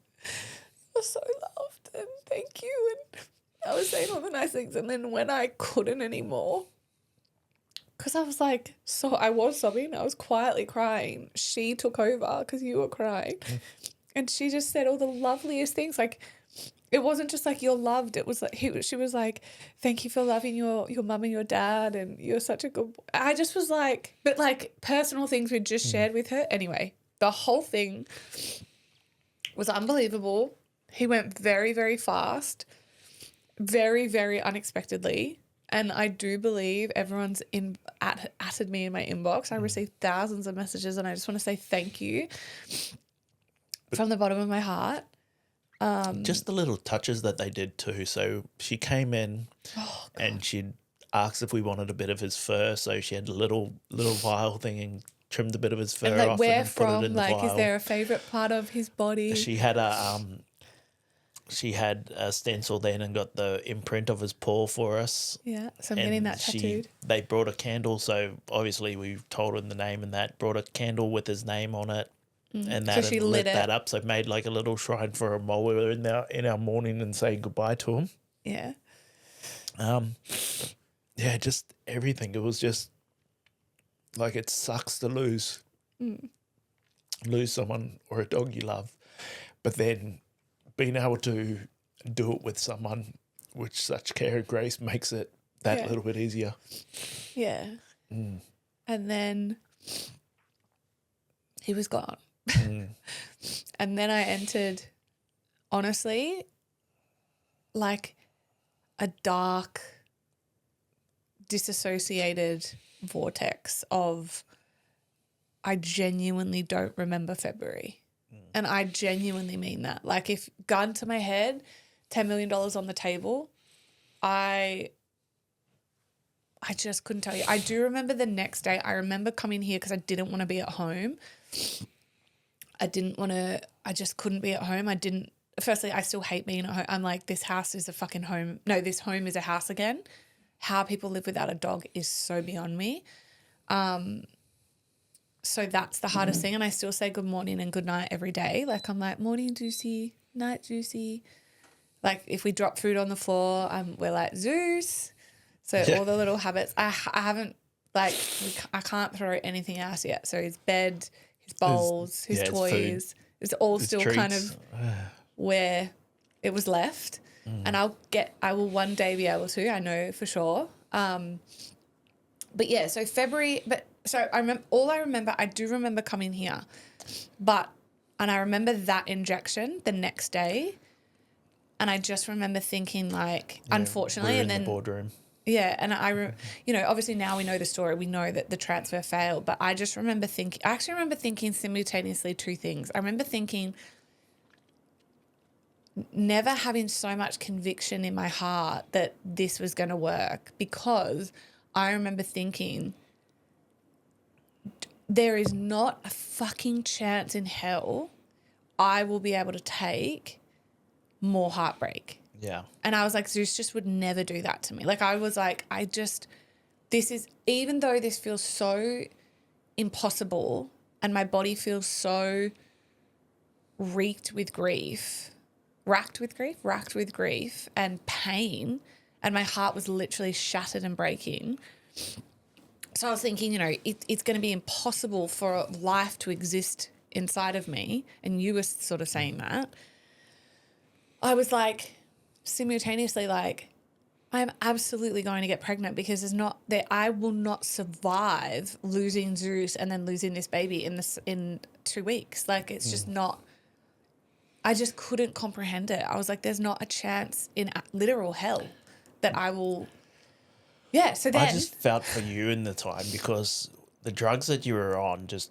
you're so loved, and thank you. And I was saying all the nice things. And then when I couldn't anymore, because I was like, I was sobbing, I was quietly crying, she took over because you were crying. And she just said all the loveliest things. Like, it wasn't just like, you're loved. It was like, she was like, thank you for loving your mum and your dad, and you're such a good. I just was like, but like personal things we just shared with her. Anyway, the whole thing was unbelievable. He went very, very fast, very, very unexpectedly. And I do believe everyone's atted me in my inbox. I received thousands of messages, and I just want to say thank you from the bottom of my heart. Just the little touches that they did too. So she came in and she'd asked if we wanted a bit of his fur. So she had a little vial thing and trimmed a bit of his fur and like, off where and from? put it in the like, vial. Is there a favourite part of his body? She had a stencil then and got the imprint of his paw for us. Yeah, so I'm getting that tattooed. They brought a candle, so obviously we told him the name, and that brought a candle with his name on it. And that, so she lit that up, so made like a little shrine for him while we were in our morning and saying goodbye to him. Yeah. Just everything. It was just like, it sucks to lose someone or a dog you love, but then being able to do it with someone with such care and grace makes it that little bit easier. Yeah. And then he was gone. And then I entered, honestly, like a dark, disassociated vortex of, I genuinely don't remember February. And I genuinely mean that. Like, if gun to my head, $10 million on the table, I just couldn't tell you. I do remember the next day. I remember coming here because I didn't want to be at home. I just couldn't be at home. Firstly, I still hate being at home. I'm like, this house is a fucking home. No, this home is a house again. How people live without a dog is so beyond me. So that's the hardest thing. And I still say good morning and good night every day. Like I'm like, morning, Juicy, night, Juicy. Like if we drop food on the floor, we're like, Zeus. So all the little habits. I haven't, like, I can't throw anything else yet. So his bed, his bowls, his toys, it's all still treats. Kind of where it was left. And I will one day be able to, I know for sure. But yeah, so February, so I remember, I do remember coming here, and I remember that injection the next day. And I just remember thinking like, unfortunately, and then the boardroom. Yeah. And obviously now we know the story. We know that the transfer failed, but I just remember thinking simultaneously two things. I remember thinking never having so much conviction in my heart that this was going to work, because I remember thinking there is not a fucking chance in hell I will be able to take more heartbreak. Yeah. And I was like, Zeus just would never do that to me. Like I was like, this is, even though this feels so impossible and my body feels so racked with grief and pain, and my heart was literally shattered and breaking. So I was thinking, it's going to be impossible for life to exist inside of me. And you were sort of saying that. I was like, simultaneously, like, I'm absolutely going to get pregnant, because I will not survive losing Zeus and then losing this baby in 2 weeks. Like, it's just not, I just couldn't comprehend it. I was like, there's not a chance in literal hell that I will. Yeah. So then I just felt for you in the time, because the drugs that you were on just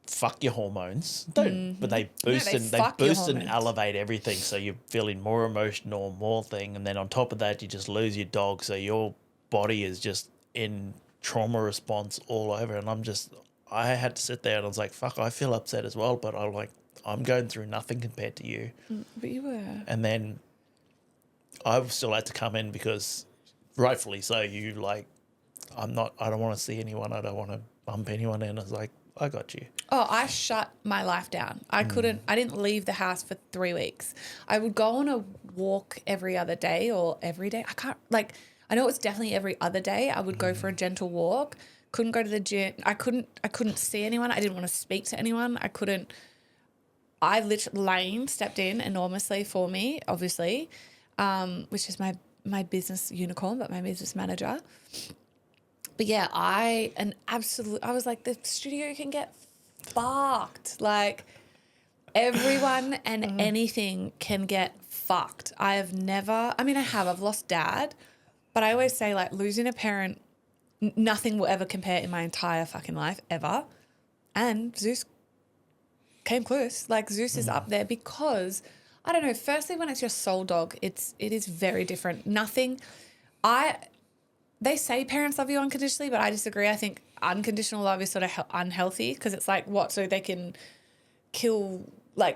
fuck your hormones. But they boost and elevate everything. So you're feeling more emotional, more thing. And then on top of that, you just lose your dog. So your body is just in trauma response all over. And I had to sit there and I was like, fuck, I feel upset as well. But I'm going through nothing compared to you. But you were. And then I still had to come in, because rightfully so, you like, I don't want to see anyone. I don't want to bump anyone in. I was like, I got you. Oh, I shut my life down. I didn't leave the house for 3 weeks. I would go on a walk every other day or every day. I know it's definitely every other day. I would go for a gentle walk. Couldn't go to the gym. I couldn't see anyone. I didn't want to speak to anyone. I literally, Lane stepped in enormously for me, obviously, which is my business unicorn, but my business manager. But yeah, I was like, the studio can get fucked. Like, everyone and anything can get fucked. I've lost Dad, but I always say, like, losing a parent, nothing will ever compare in my entire fucking life, ever. And Zeus came close. Like, Zeus is up there, because, I don't know, firstly, when it's your soul dog, it is very different. They say parents love you unconditionally, but I disagree. I think unconditional love is sort of unhealthy, because it's like, what, so they can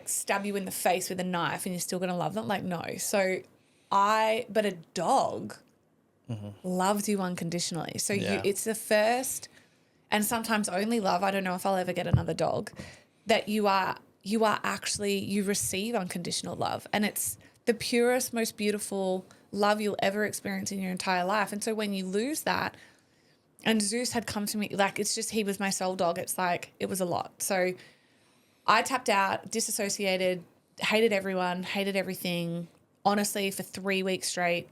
stab you in the face with a knife and you're still going to love them? Like, no. So but a dog loves you unconditionally. So it's the first and sometimes only love, I don't know if I'll ever get another dog, that you receive unconditional love. And it's the purest, most beautiful love you'll ever experience in your entire life. And so when you lose that, and Zeus had come to me, like, it's just, he was my soul dog. It's like, it was a lot. So I tapped out, disassociated, hated everyone, hated everything. Honestly, for 3 weeks straight,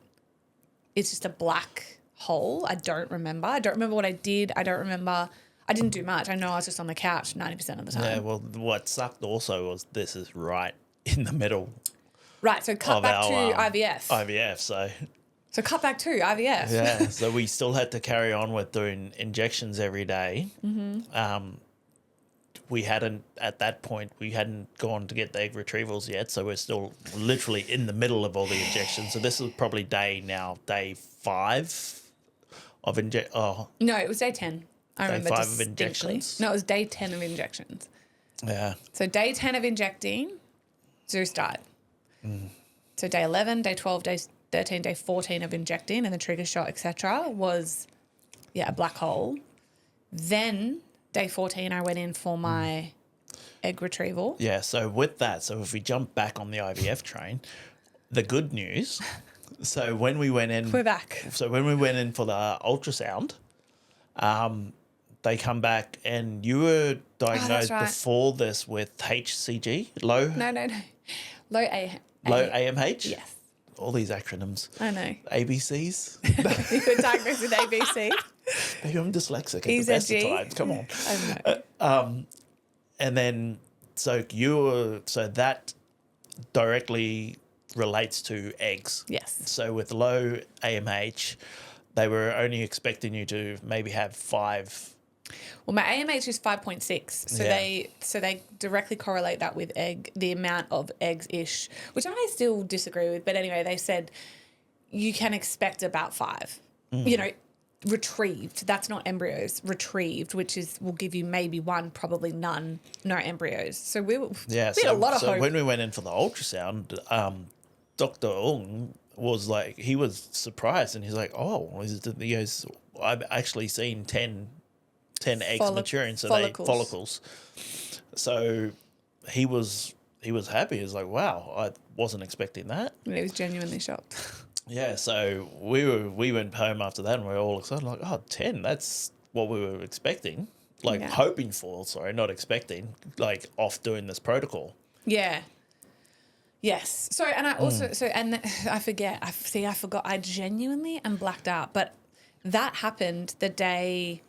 it's just a black hole. I don't remember what I did. I didn't do much. I know I was just on the couch 90% of the time. Yeah, well, what sucked also was this is right in the middle. Right, so cut back to IVF. IVF, So cut back to IVF. Yeah, so we still had to carry on with doing injections every day. We hadn't, at that point, gone to get the egg retrievals yet, so we're still literally in the middle of all the injections. So this is probably day 5 of No, it was day 10. I remember day 5 distinctly. Of injections? No, it was day 10 of injections. Yeah. So day 10 of injecting, Zeus died. So day 11, day 12, day 13, day 14 of injecting and the trigger shot, etc., was, a black hole. Then day 14, I went in for my egg retrieval. Yeah, so with that, so if we jump back on the IVF train, the good news, so when we went in... We're back. So when we went in for the ultrasound, they come back and you were diagnosed right. before this with HCG, low No. Low AMH? Yes. All these acronyms. I know. ABCs. You were diagnosed with ABC. Maybe I'm dyslexic at the best of EZG. times. Come on. I know. And then, so that directly relates to eggs. Yes. So with low AMH, they were only expecting you to maybe have 5. Well, my AMH is 5.6, so they directly correlate that with the amount of eggs-ish, which I still disagree with. But anyway, they said you can expect about 5. You know, retrieved. That's not embryos. Retrieved, which will give you maybe 1, probably none, no embryos. So we had a lot of hope. When we went in for the ultrasound, Dr. Ung was like, he was surprised, and he's like, oh, he goes, I've actually seen 10 eggs maturing, so follicles. So he was happy. He was like, wow, I wasn't expecting that. And he was genuinely shocked. Yeah, so we went home after that and we were all excited, like, oh, 10, that's what we were expecting. Like hoping for, sorry, not expecting, like off doing this protocol. Yeah. Yes. So, and I also, I forget, I forgot, I genuinely am blacked out, but that happened the day.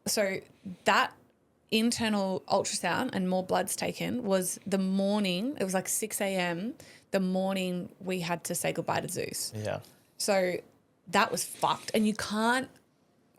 So that internal ultrasound and more bloods taken was the morning. It was like 6 a.m. the morning we had to say goodbye to Zeus. Yeah. So that was fucked. And you can't.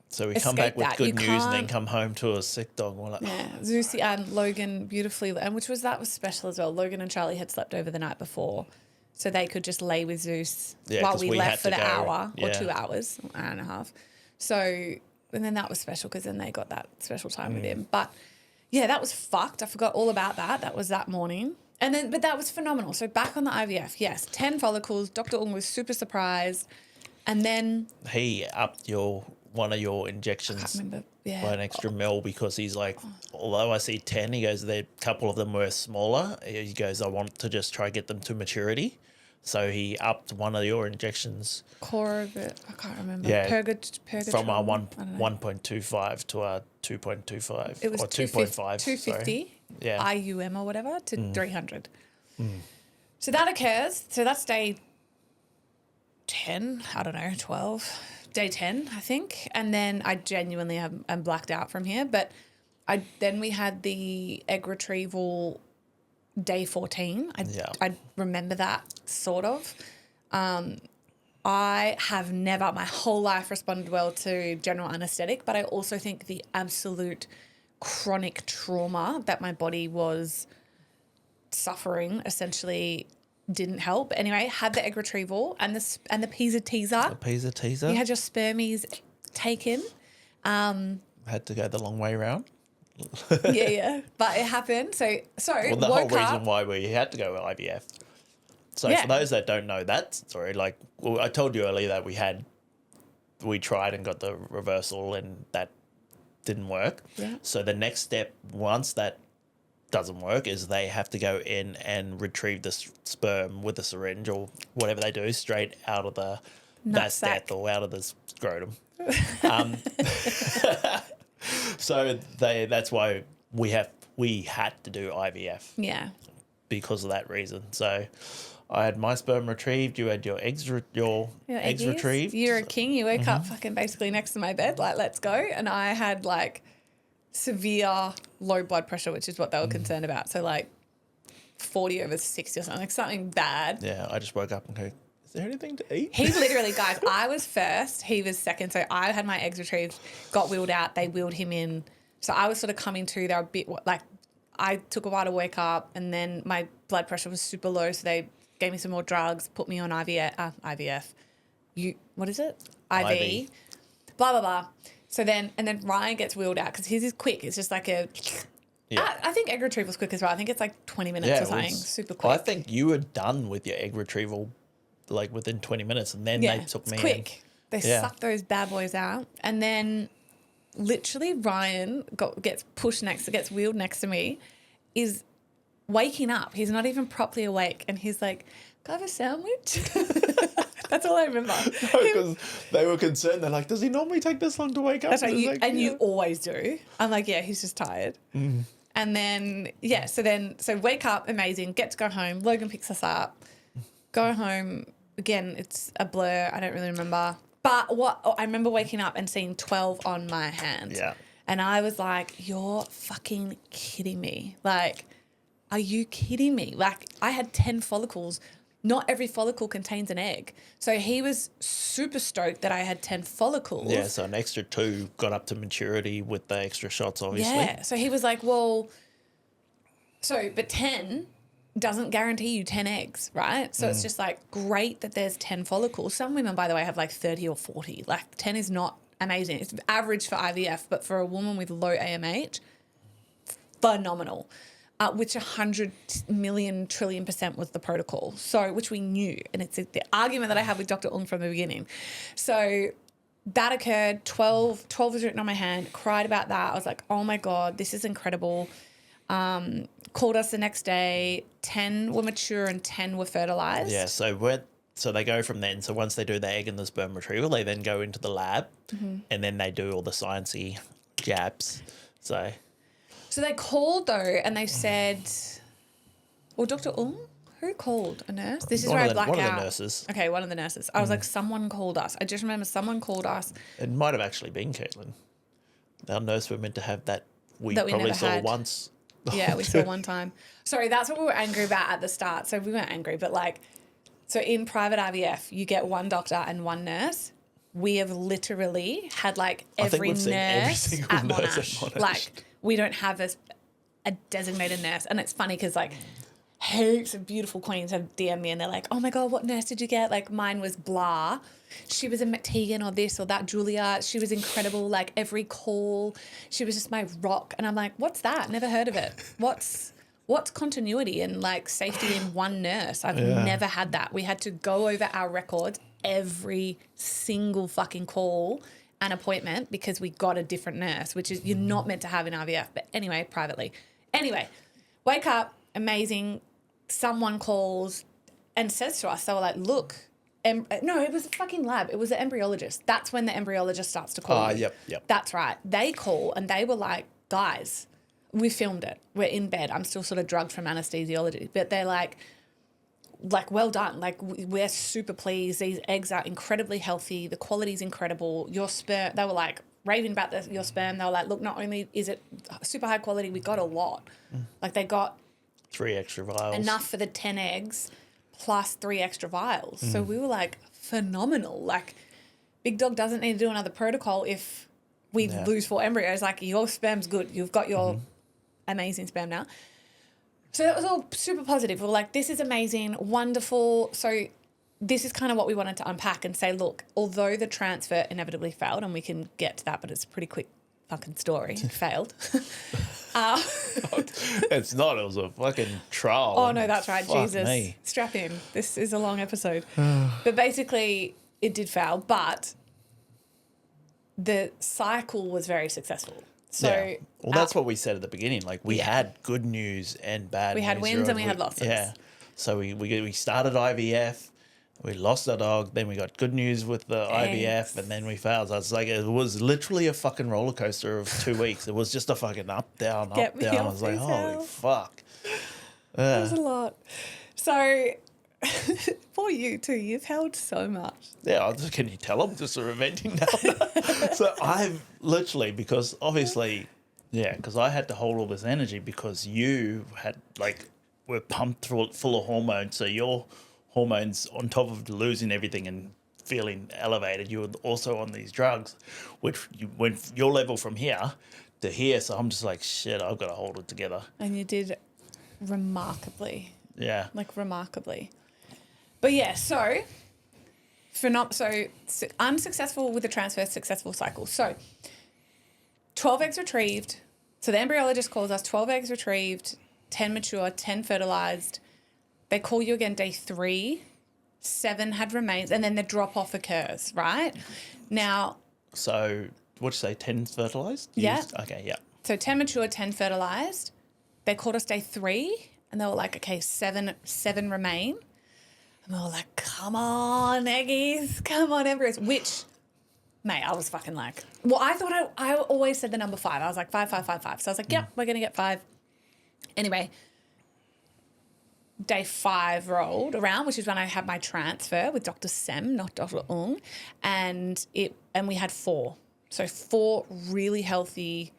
So we come back with good news and then come home to a sick dog. We're like, yeah, Zeus and Logan beautifully, and that was special as well. Logan and Charlie had slept over the night before, so they could just lay with Zeus while we left for the hour or 2 hours, hour and a half. So. And then that was special because then they got that special time with him. But, yeah, that was fucked. I forgot all about that. That was that morning. But that was phenomenal. So back on the IVF, yes, 10 follicles. Dr. Ung was super surprised. And then... He upped one of your injections by an extra mil because he's like, although I see 10, he goes, a couple of them were smaller. He goes, I want to just try get them to maturity. So he upped one of your injections. Core of it, I can't remember. Yeah, Purgatron, from our 1.25 to our 2.25. It was 2.5. 250. Yeah. IUM or whatever to 300. So that occurs. So that's day 10. I don't know, 12. Day 10, I think. And then I genuinely am blacked out from here. But then we had the egg retrieval. Day 14. I remember that sort of. I have never my whole life responded well to general anaesthetic, but I also think the absolute chronic trauma that my body was suffering essentially didn't help. Anyway, had the egg retrieval and the Pisa teaser. The Pisa teaser. You had your spermies taken. Had to go the long way around. yeah, but it happened. So well, the whole reason why we had to go with IVF. So for those that don't know that story, like I told you earlier that we tried and got the reversal and that didn't work. Yeah. So the next step, once that doesn't work, is they have to go in and retrieve the sperm with a syringe or whatever they do straight out of the nutsack or out of the scrotum. So that's why we had to do IVF. Yeah. Because of that reason. So I had my sperm retrieved. You had your eggs retrieved. You're a king. You woke up fucking basically next to my bed, like, let's go. And I had like severe low blood pressure, which is what they were concerned about. So like 40 over 60 or something, like something bad. Yeah, I just woke up and go, is there anything to eat? He literally, guys, I was first, he was second. So I had my eggs retrieved, got wheeled out, they wheeled him in. So I was sort of coming to, they were a bit like, I took a while to wake up and then my blood pressure was super low. So they gave me some more drugs, put me on IVF. What is it? IV. Blah, blah, blah. So then Ryan gets wheeled out because his is quick. It's just like a... Yeah. I think egg retrieval's quick as well. I think it's like 20 minutes or something. Super quick. I think you were done with your egg retrieval like within 20 minutes and then they took me quick. They sucked those bad boys out. And then literally Ryan gets wheeled next to me, is waking up. He's not even properly awake. And he's like, can I have a sandwich? That's all I remember. Because they were concerned. They're like, does he normally take this long to wake up? That's right. You always do. I'm like, yeah, he's just tired. Mm. And then, so wake up, amazing, get to go home. Logan picks us up, go home. Again, it's a blur. I don't really remember. But I remember waking up and seeing 12 on my hand. Yeah. And I was like, you're fucking kidding me. Like, are you kidding me? Like, I had 10 follicles. Not every follicle contains an egg. So he was super stoked that I had 10 follicles. Yeah, so an extra 2 got up to maturity with the extra shots, obviously. Yeah, so he was like, but 10 doesn't guarantee you 10 eggs, right? So it's just like, great that there's 10 follicles. Some women, by the way, have like 30 or 40. Like 10 is not amazing. It's average for IVF, but for a woman with low AMH, phenomenal. Which 100 million trillion % was the protocol. So, which we knew. And it's the argument that I had with Dr. Ung from the beginning. So that occurred, 12 was written on my hand, cried about that. I was like, oh my God, this is incredible. Called us the next day, 10 were mature and 10 were fertilized. Yeah, so they go from then. So once they do the egg and the sperm retrieval, they then go into the lab and then they do all the sciencey jabs. So they called though and they said, well, Dr. Ung, who called? A nurse? This is where I black out. One of the nurses. Okay, one of the nurses. I was like, someone called us. I just remember someone called us. It might have actually been Caitlin. Our nurse were meant to have that. We probably probably never saw had. once. Yeah, we saw one time. Sorry, that's what we were angry about at the start. So we weren't angry, but like, so in private IVF, you get one doctor and one nurse. We have literally had like every nurse at Monash. Like, we don't have a designated nurse. And it's funny because like heaps of beautiful queens have DM'd me and they're like, oh my God, what nurse did you get? Like mine was blah. She was a McTegan or this or that, Julia. She was incredible. Like every call, she was just my rock. And I'm like, what's that? Never heard of it. What's continuity and like safety in one nurse? I've never had that. We had to go over our records every single fucking call and appointment because we got a different nurse, which is you're not meant to have in IVF. But anyway, privately. Anyway, wake up, amazing. Someone calls and says to us, they were like, look, no, it was a fucking lab. It was an embryologist. That's when the embryologist starts to call you. Yep. That's right. They call and they were like, guys, we filmed it. We're in bed. I'm still sort of drugged from anesthesiology. But they're like, well done. Like, we're super pleased. These eggs are incredibly healthy. The quality's incredible. Your sperm, they were like raving about your sperm. They were like, look, not only is it super high quality, we got a lot. Like, they got 3 extra vials. Enough for the 10 eggs plus 3 extra vials. So we were like, phenomenal. Like, Big Dog doesn't need to do another protocol if we lose 4 embryos. Like, your sperm's good. You've got your amazing sperm now. So that was all super positive. We were like, this is amazing, wonderful. So this is kind of what we wanted to unpack and say, look, although the transfer inevitably failed, and we can get to that, but it's a pretty quick fucking story. It failed. It's not. It was a fucking trial. Oh, no, that's right. Jesus. Me. Strap in. This is a long episode. But basically, it did fail, but the cycle was very successful. So well, that's what we said at the beginning. Like, we had good news and bad news. We had wins and we had losses. Yeah. So we started IVF, we lost our dog, then we got good news with the IVF, and then we failed. So it's like, it was literally a fucking roller coaster of 2 weeks. It was just a fucking up, down, up, down. I was like, holy fuck. It was a lot. So for you too, you've held so much. Yeah, can you tell I'm just sort of venting now? So I've literally, because obviously, because I had to hold all this energy because you had, like, were pumped full of hormones. So your hormones, on top of losing everything and feeling elevated, you were also on these drugs, which went your level from here to here. So I'm just like, shit, I've got to hold it together. And you did remarkably. Yeah. Like, remarkably. But yeah, so unsuccessful with the transfer, successful cycle. So 12 eggs retrieved. So the embryologist calls us, 12 eggs retrieved, 10 mature, 10 fertilized. They call you again day 3, 7 had remains, and then the drop off occurs, right? Now. So what'd you say, 10 fertilized? Yeah. Okay, yeah. So 10 mature, 10 fertilized. They called us day 3 and they were like, okay, seven remain. And we were like, come on, eggies, come on, embryos. Which, mate, I was fucking like, well, I thought I always said the number 5. I was like, 5, 5, 5, 5. So I was like, yep, we're going to get 5. Anyway, day 5 rolled around, which is when I had my transfer with Dr. Sem, not Dr. Ung, and we had 4. So 4 really healthy,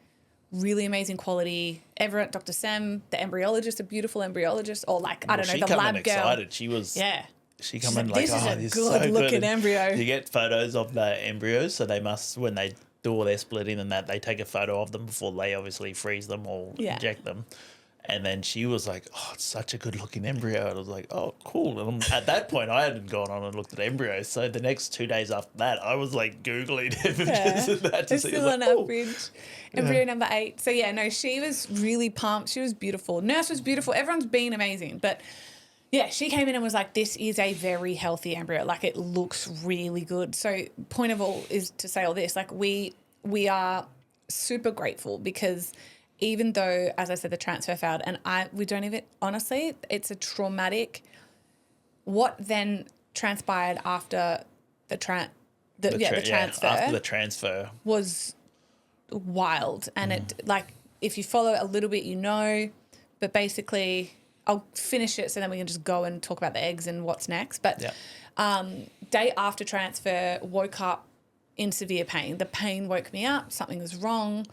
really amazing quality. Everett, Dr. Sem, the embryologist, a beautiful embryologist, or like, I don't know, the lab girl. Excited. She was... Yeah. She come in like, this is a this good so looking good. embryo. You get photos of the embryos, so they must, when they do all their splitting and that, they take a photo of them before they obviously freeze them or inject them. And then she was like, oh, it's such a good looking embryo. And I was like, oh, cool. And at that point, I hadn't gone on and looked at embryos. So the next 2 days after that, I was like Googling images of that to see. Still on average. Embryo number 8. So, yeah, no, she was really pumped. She was beautiful. Nurse was beautiful. Everyone's been amazing. But, yeah, she came in and was like, this is a very healthy embryo. Like, it looks really good. So, point of all is to say all this. Like, we are super grateful because even though, as I said, the transfer failed, and we don't even, honestly, it's a traumatic, what then transpired after the transfer. After the transfer was wild. And it, like, if you follow it a little bit, you know, but basically I'll finish it so then we can just go and talk about the eggs and what's next. But day after transfer, woke up in severe pain. The pain woke me up. Something was wrong.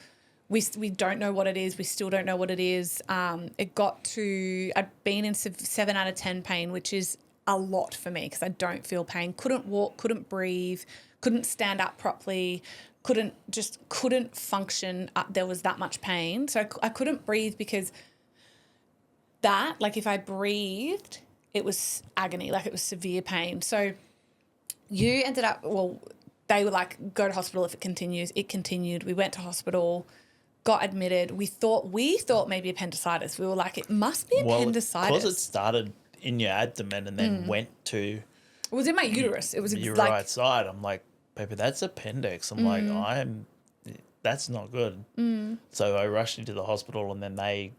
We don't know what it is. We still don't know what it is. It got to, I'd been in 7 out of 10 pain, which is a lot for me because I don't feel pain. Couldn't walk, couldn't breathe, couldn't stand up properly, couldn't function. There was that much pain. So I couldn't breathe because that, like if I breathed, it was agony, like it was severe pain. So you ended up, well, they were like, go to hospital if it continues. It continued. We went to hospital, got admitted. We thought maybe appendicitis. We were like, it must be appendicitis. Because it started in your abdomen and then went to... It was in my uterus. It was your like, right side. I'm like, baby, that's appendix. I'm like, that's not good. So I rushed into the hospital and then they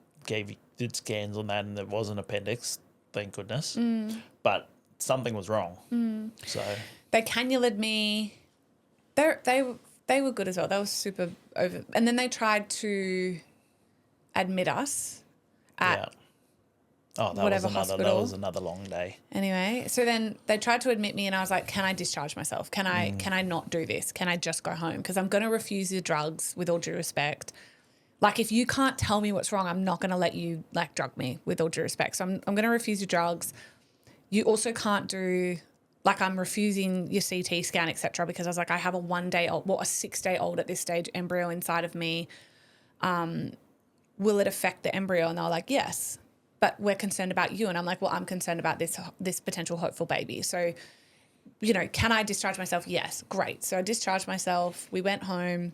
did scans on that and it was an appendix, thank goodness. But something was wrong. So they cannulaed me. They were good as well. They were super over. And then they tried to admit us at whatever hospital. That was another long day. Anyway, so then they tried to admit me and I was like, can I discharge myself? Can I not do this? Can I just go home? Because I'm going to refuse your drugs with all due respect. Like if you can't tell me what's wrong, I'm not going to let you like drug me with all due respect. So I'm going to refuse your drugs. You also can't do... Like I'm refusing your CT scan, etc. because I was like, I have a 6-day-old at this stage embryo inside of me. Will it affect the embryo? And they were like, yes, but we're concerned about you. And I'm like, well, I'm concerned about this potential hopeful baby. So, you know, can I discharge myself? Yes, great. So I discharged myself. We went home.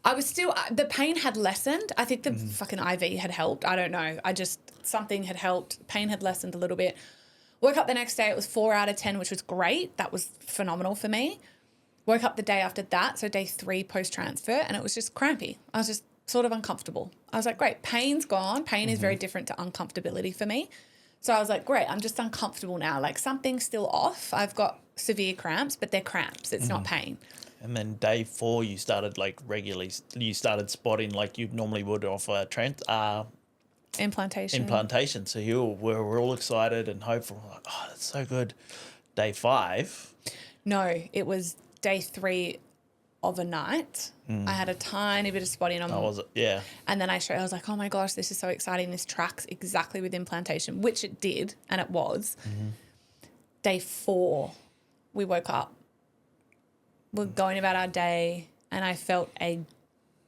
I was still, the pain had lessened. I think the fucking IV had helped. I don't know. Something had helped. Pain had lessened a little bit. Woke up the next day, it was 4 out of 10, which was great. That was phenomenal for me. Woke up the day after that, so day 3 post-transfer, and it was just crampy. I was just sort of uncomfortable. I was like, great, pain's gone. Pain is very different to uncomfortability for me. So I was like, great, I'm just uncomfortable now. Like something's still off. I've got severe cramps, but they're cramps. It's not pain. And then day 4, you started like regularly, you started spotting like you normally would off a implantation. So we're all excited and hopeful. Like, oh, that's so good. Day 5. No, it was day 3 of a night. I had a tiny bit of spotting on. Oh, was it? Yeah. And then I was like, oh my gosh, this is so exciting. This tracks exactly with implantation, which it did, and it was. Day 4, we woke up. We're going about our day, and I felt a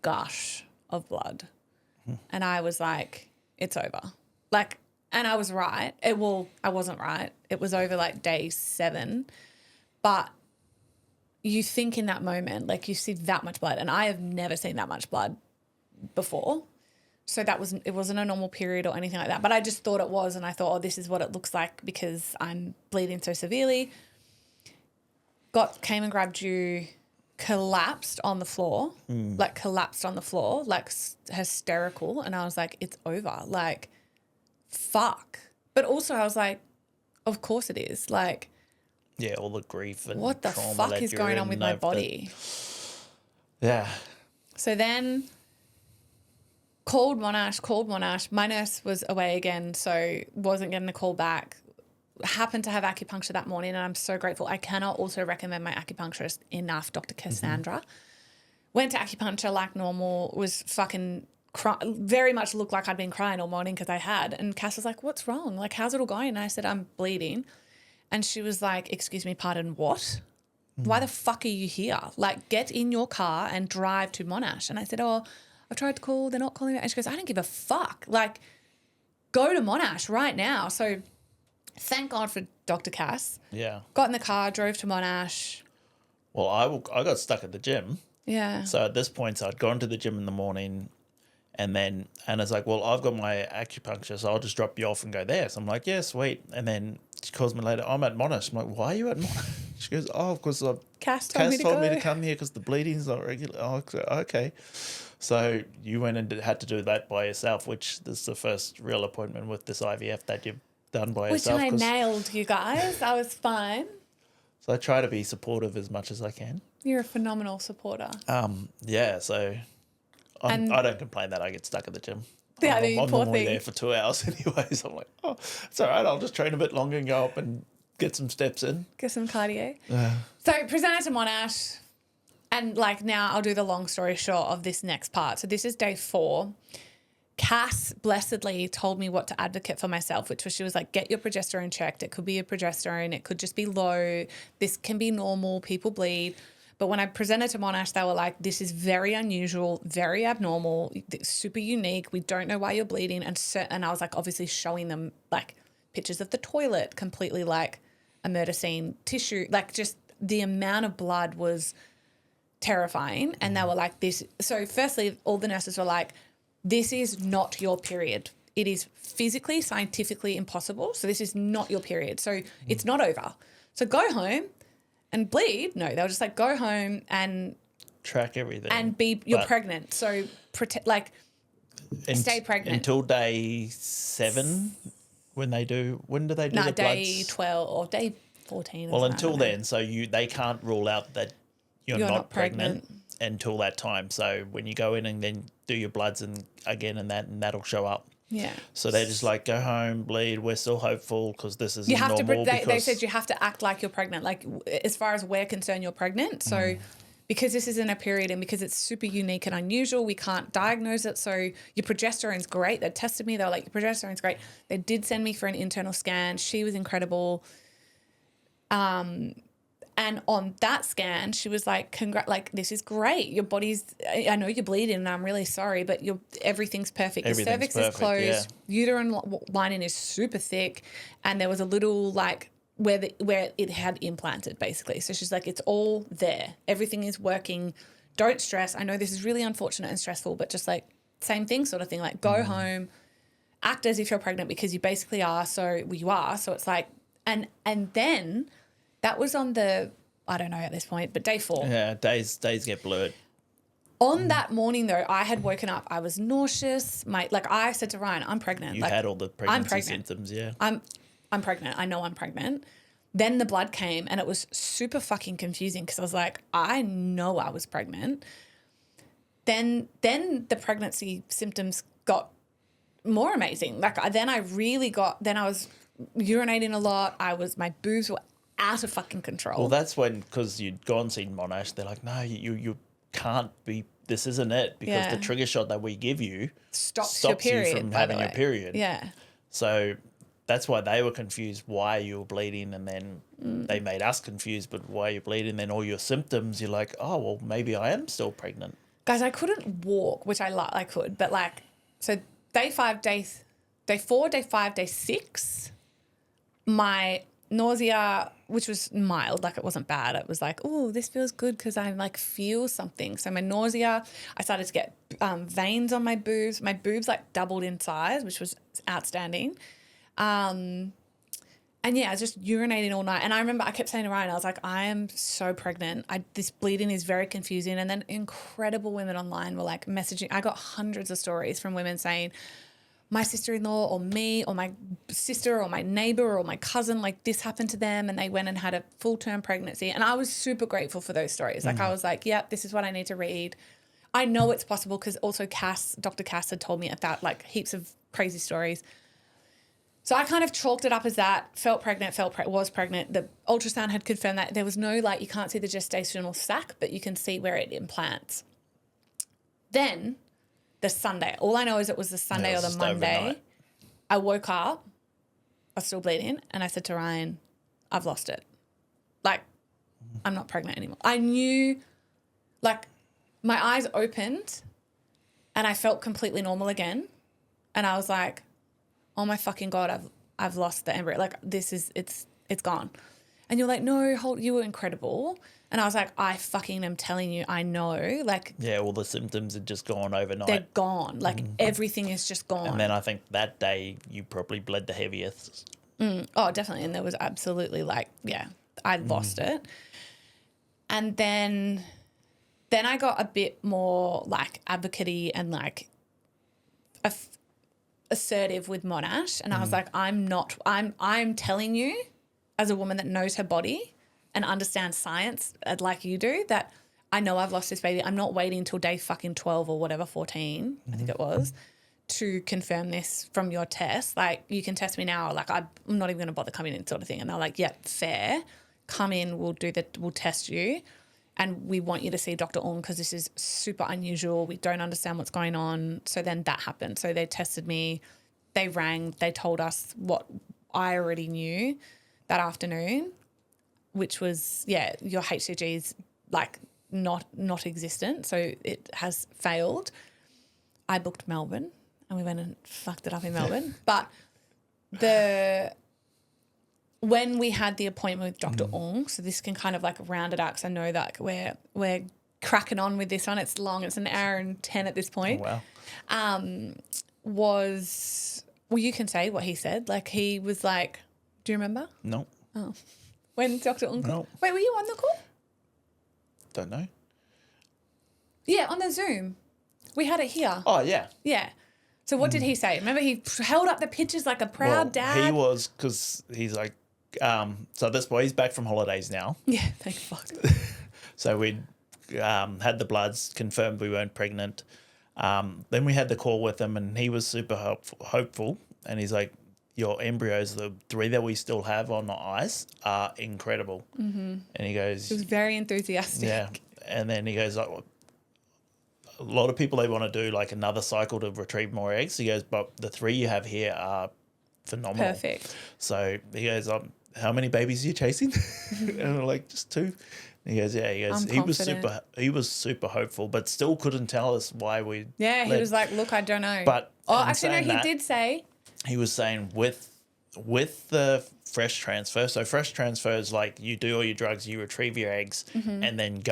gush of blood, and I was like, it's over. Like, and I was right. I wasn't right. It was over like day 7. But you think in that moment, like you see that much blood, and I have never seen that much blood before. So it wasn't a normal period or anything like that. But I just thought it was, and I thought, oh, this is what it looks like because I'm bleeding so severely. Came and grabbed you collapsed on the floor, like hysterical. And I was like, it's over. Like, fuck. But also I was like, of course it is. Like, yeah, all the grief and what the trauma fuck that is you're going on in with my over body? Yeah. So then called Monash. My nurse was away again, so wasn't getting a call back. Happened to have acupuncture that morning, and I'm so grateful. I cannot also recommend my acupuncturist enough, Dr. Cassandra. Went to acupuncture like normal, was fucking very much looked like I'd been crying all morning because I had. And Cass was like, what's wrong? Like, how's it all going? And I said, I'm bleeding. And she was like, excuse me, pardon, what? Why the fuck are you here? Like, get in your car and drive to Monash. And I said, oh, I've tried to call. They're not calling me. And she goes, I don't give a fuck. Like, go to Monash right now. So thank God for Dr. Cass. Yeah. Got in the car, drove to Monash. Well, I got stuck at the gym. Yeah. So at this point, I'd gone to the gym in the morning, and then Anna's like, well, I've got my acupuncture, so I'll just drop you off and go there. So I'm like, yeah, sweet. And then she calls me later, I'm at Monash. I'm like, why are you at Monash? She goes, oh, because Cass told me to come here because the bleeding's not regular. Oh, okay. So you went and had to do that by yourself, which this is the first real appointment with this IVF that you've done by yourself. Which I nailed, you guys. I was fine. So I try to be supportive as much as I can. You're a phenomenal supporter. Yeah, so I don't complain that I get stuck at the gym. Yeah, I'm you poor normally thing. there for 2 hours anyways. I'm like, oh, it's all right. I'll just train a bit longer and go up and get some steps in. Get some cardio. So presented to Monash, and like now I'll do the long story short of this next part. So this is day 4. Cass blessedly told me what to advocate for myself, which was she was like, get your progesterone checked. It could be a progesterone. It could just be low. This can be normal. People bleed. But when I presented to Monash, they were like, this is very unusual, very abnormal, super unique. We don't know why you're bleeding. And I was like, obviously showing them like pictures of the toilet, completely like a murder scene, tissue, like just the amount of blood was terrifying. And they were like this. So firstly, all the nurses were like, this is not your period. It is physically, scientifically impossible. So this is not your period. So it's not over. So go home and bleed. No, they were just like, go home and track everything. And you're pregnant. So stay pregnant. Until day 7 when do they do the bloods? Day 12 or day 14. Well, until then, so they can't rule out that you're not pregnant until that time. So when you go in and then do your bloods and that'll show up. Yeah. So they're just like, go home, bleed. We're still hopeful because this is normal. They said you have to act like you're pregnant. Like as far as we're concerned, you're pregnant. So because this isn't a period and because it's super unique and unusual, we can't diagnose it. So your progesterone's great. They tested me. They were like, your progesterone's great. They did send me for an internal scan. She was incredible. And on that scan, she was like, like, this is great. Your body's, I know you're bleeding and I'm really sorry, but everything's perfect. Your cervix is closed. Yeah. Uterine lining is super thick. And there was a little like where it had implanted basically. So she's like, it's all there. Everything is working. Don't stress. I know this is really unfortunate and stressful, but just like same thing sort of thing. Like go home, act as if you're pregnant because you basically are. So you are. So it's like, and then that was on I don't know at this point, but day 4. Yeah, days get blurred. On that morning though, I had woken up. I was nauseous. I said to Ryan, I'm pregnant. You had all the pregnancy symptoms, yeah. I'm pregnant. I know I'm pregnant. Then the blood came and it was super fucking confusing because I was like, I know I was pregnant. Then the pregnancy symptoms got more amazing. Then I was urinating a lot. My boobs were out of fucking control. Well, that's because you'd gone seen Monash. They're like, no, you can't be. This isn't it because the trigger shot that we give you stops your period, you from having your period. Yeah. So that's why they were confused why you were bleeding, and then they made us confused. But why you're bleeding? Then all your symptoms, you're like, oh well, maybe I am still pregnant. Guys, I couldn't walk, which I could, but so day 4, day 5, day 6, my nausea, which was mild, it wasn't bad. It was like, oh, this feels good because I feel something. So my nausea, I started to get veins on my boobs. My boobs doubled in size, which was outstanding. And And yeah, I was just urinating all night. And I remember I kept saying to Ryan, I was like, I am so pregnant. This bleeding is very confusing. And then incredible women online were like messaging. I got hundreds of stories from women saying, my sister-in-law or me or my sister or my neighbor or my cousin, like this happened to them and they went and had a full-term pregnancy. And I was super grateful for those stories. Like I was like, yep, this is what I need to read. I know it's possible because also Dr. Cass had told me about like heaps of crazy stories. So I kind of chalked it up as that, felt pregnant, was pregnant. The ultrasound had confirmed that there was no, like, you can't see the gestational sac, but you can see where it implants. Then the Sunday, all I know is it was the Sunday or the Monday. Overnight. I woke up, I was still bleeding, and I said to Ryan, I've lost it. Like, I'm not pregnant anymore. I knew, like, my eyes opened and I felt completely normal again. And I was like, oh my fucking God, I've lost the embryo. Like it's gone. And you're like, no, you were incredible. And I was like, I fucking am telling you, I know. Like, yeah, all the symptoms had just gone overnight. They're gone. Like everything is just gone. And then I think that day you probably bled the heaviest. Oh, definitely. And there was absolutely like, yeah, I lost it. And then I got a bit more like advocate-y and like assertive with Monash, and I was like, I'm telling you as a woman that knows her body and understands science like you do that I know I've lost this baby. I'm not waiting until day fucking 12 or whatever, 14, I think it was, to confirm this from your test. Like, you can test me now, like I'm not even going to bother coming in sort of thing. And they're like, yeah, fair. Come in, we'll test you. And we want you to see Dr. Ong because this is super unusual. We don't understand what's going on. So then that happened. So they tested me. They rang. They told us what I already knew that afternoon, which was, yeah, your HCG is like not existent. So it has failed. I booked Melbourne and we went and fucked it up in Melbourne. But when we had the appointment with Dr. Ong, so this can kind of like round it out because I know that we're cracking on with this one. It's long. It's an hour and 10 at this point. Oh, wow. Well, you can say what he said. Like he was like, do you remember? No. Oh. When Dr. Ong No. Wait, were you on the call? Don't know. Yeah, on the Zoom. We had it here. Oh, yeah. Yeah. So what did he say? Remember he held up the pictures like a proud dad? He was, because he's like, so this boy, he's back from holidays now. Yeah, thank fuck. So we'd had the bloods, confirmed we weren't pregnant. Then we had the call with him and he was super hopeful. And he's like, your embryos, the 3 that we still have on the ice, are incredible. Mm-hmm. And he goes... He was very enthusiastic. Yeah. And then he goes, like, a lot of people, they want to do like another cycle to retrieve more eggs. He goes, but the 3 you have here are phenomenal. Perfect. So he goes, how many babies are you chasing? And we're like, just 2. And he goes, yeah. He goes, he was super hopeful, but still couldn't tell us why we. Yeah, he was like, look, I don't know. But actually, no, he did say. He was saying with the fresh transfer. So fresh transfer is like you do all your drugs, you retrieve your eggs, and then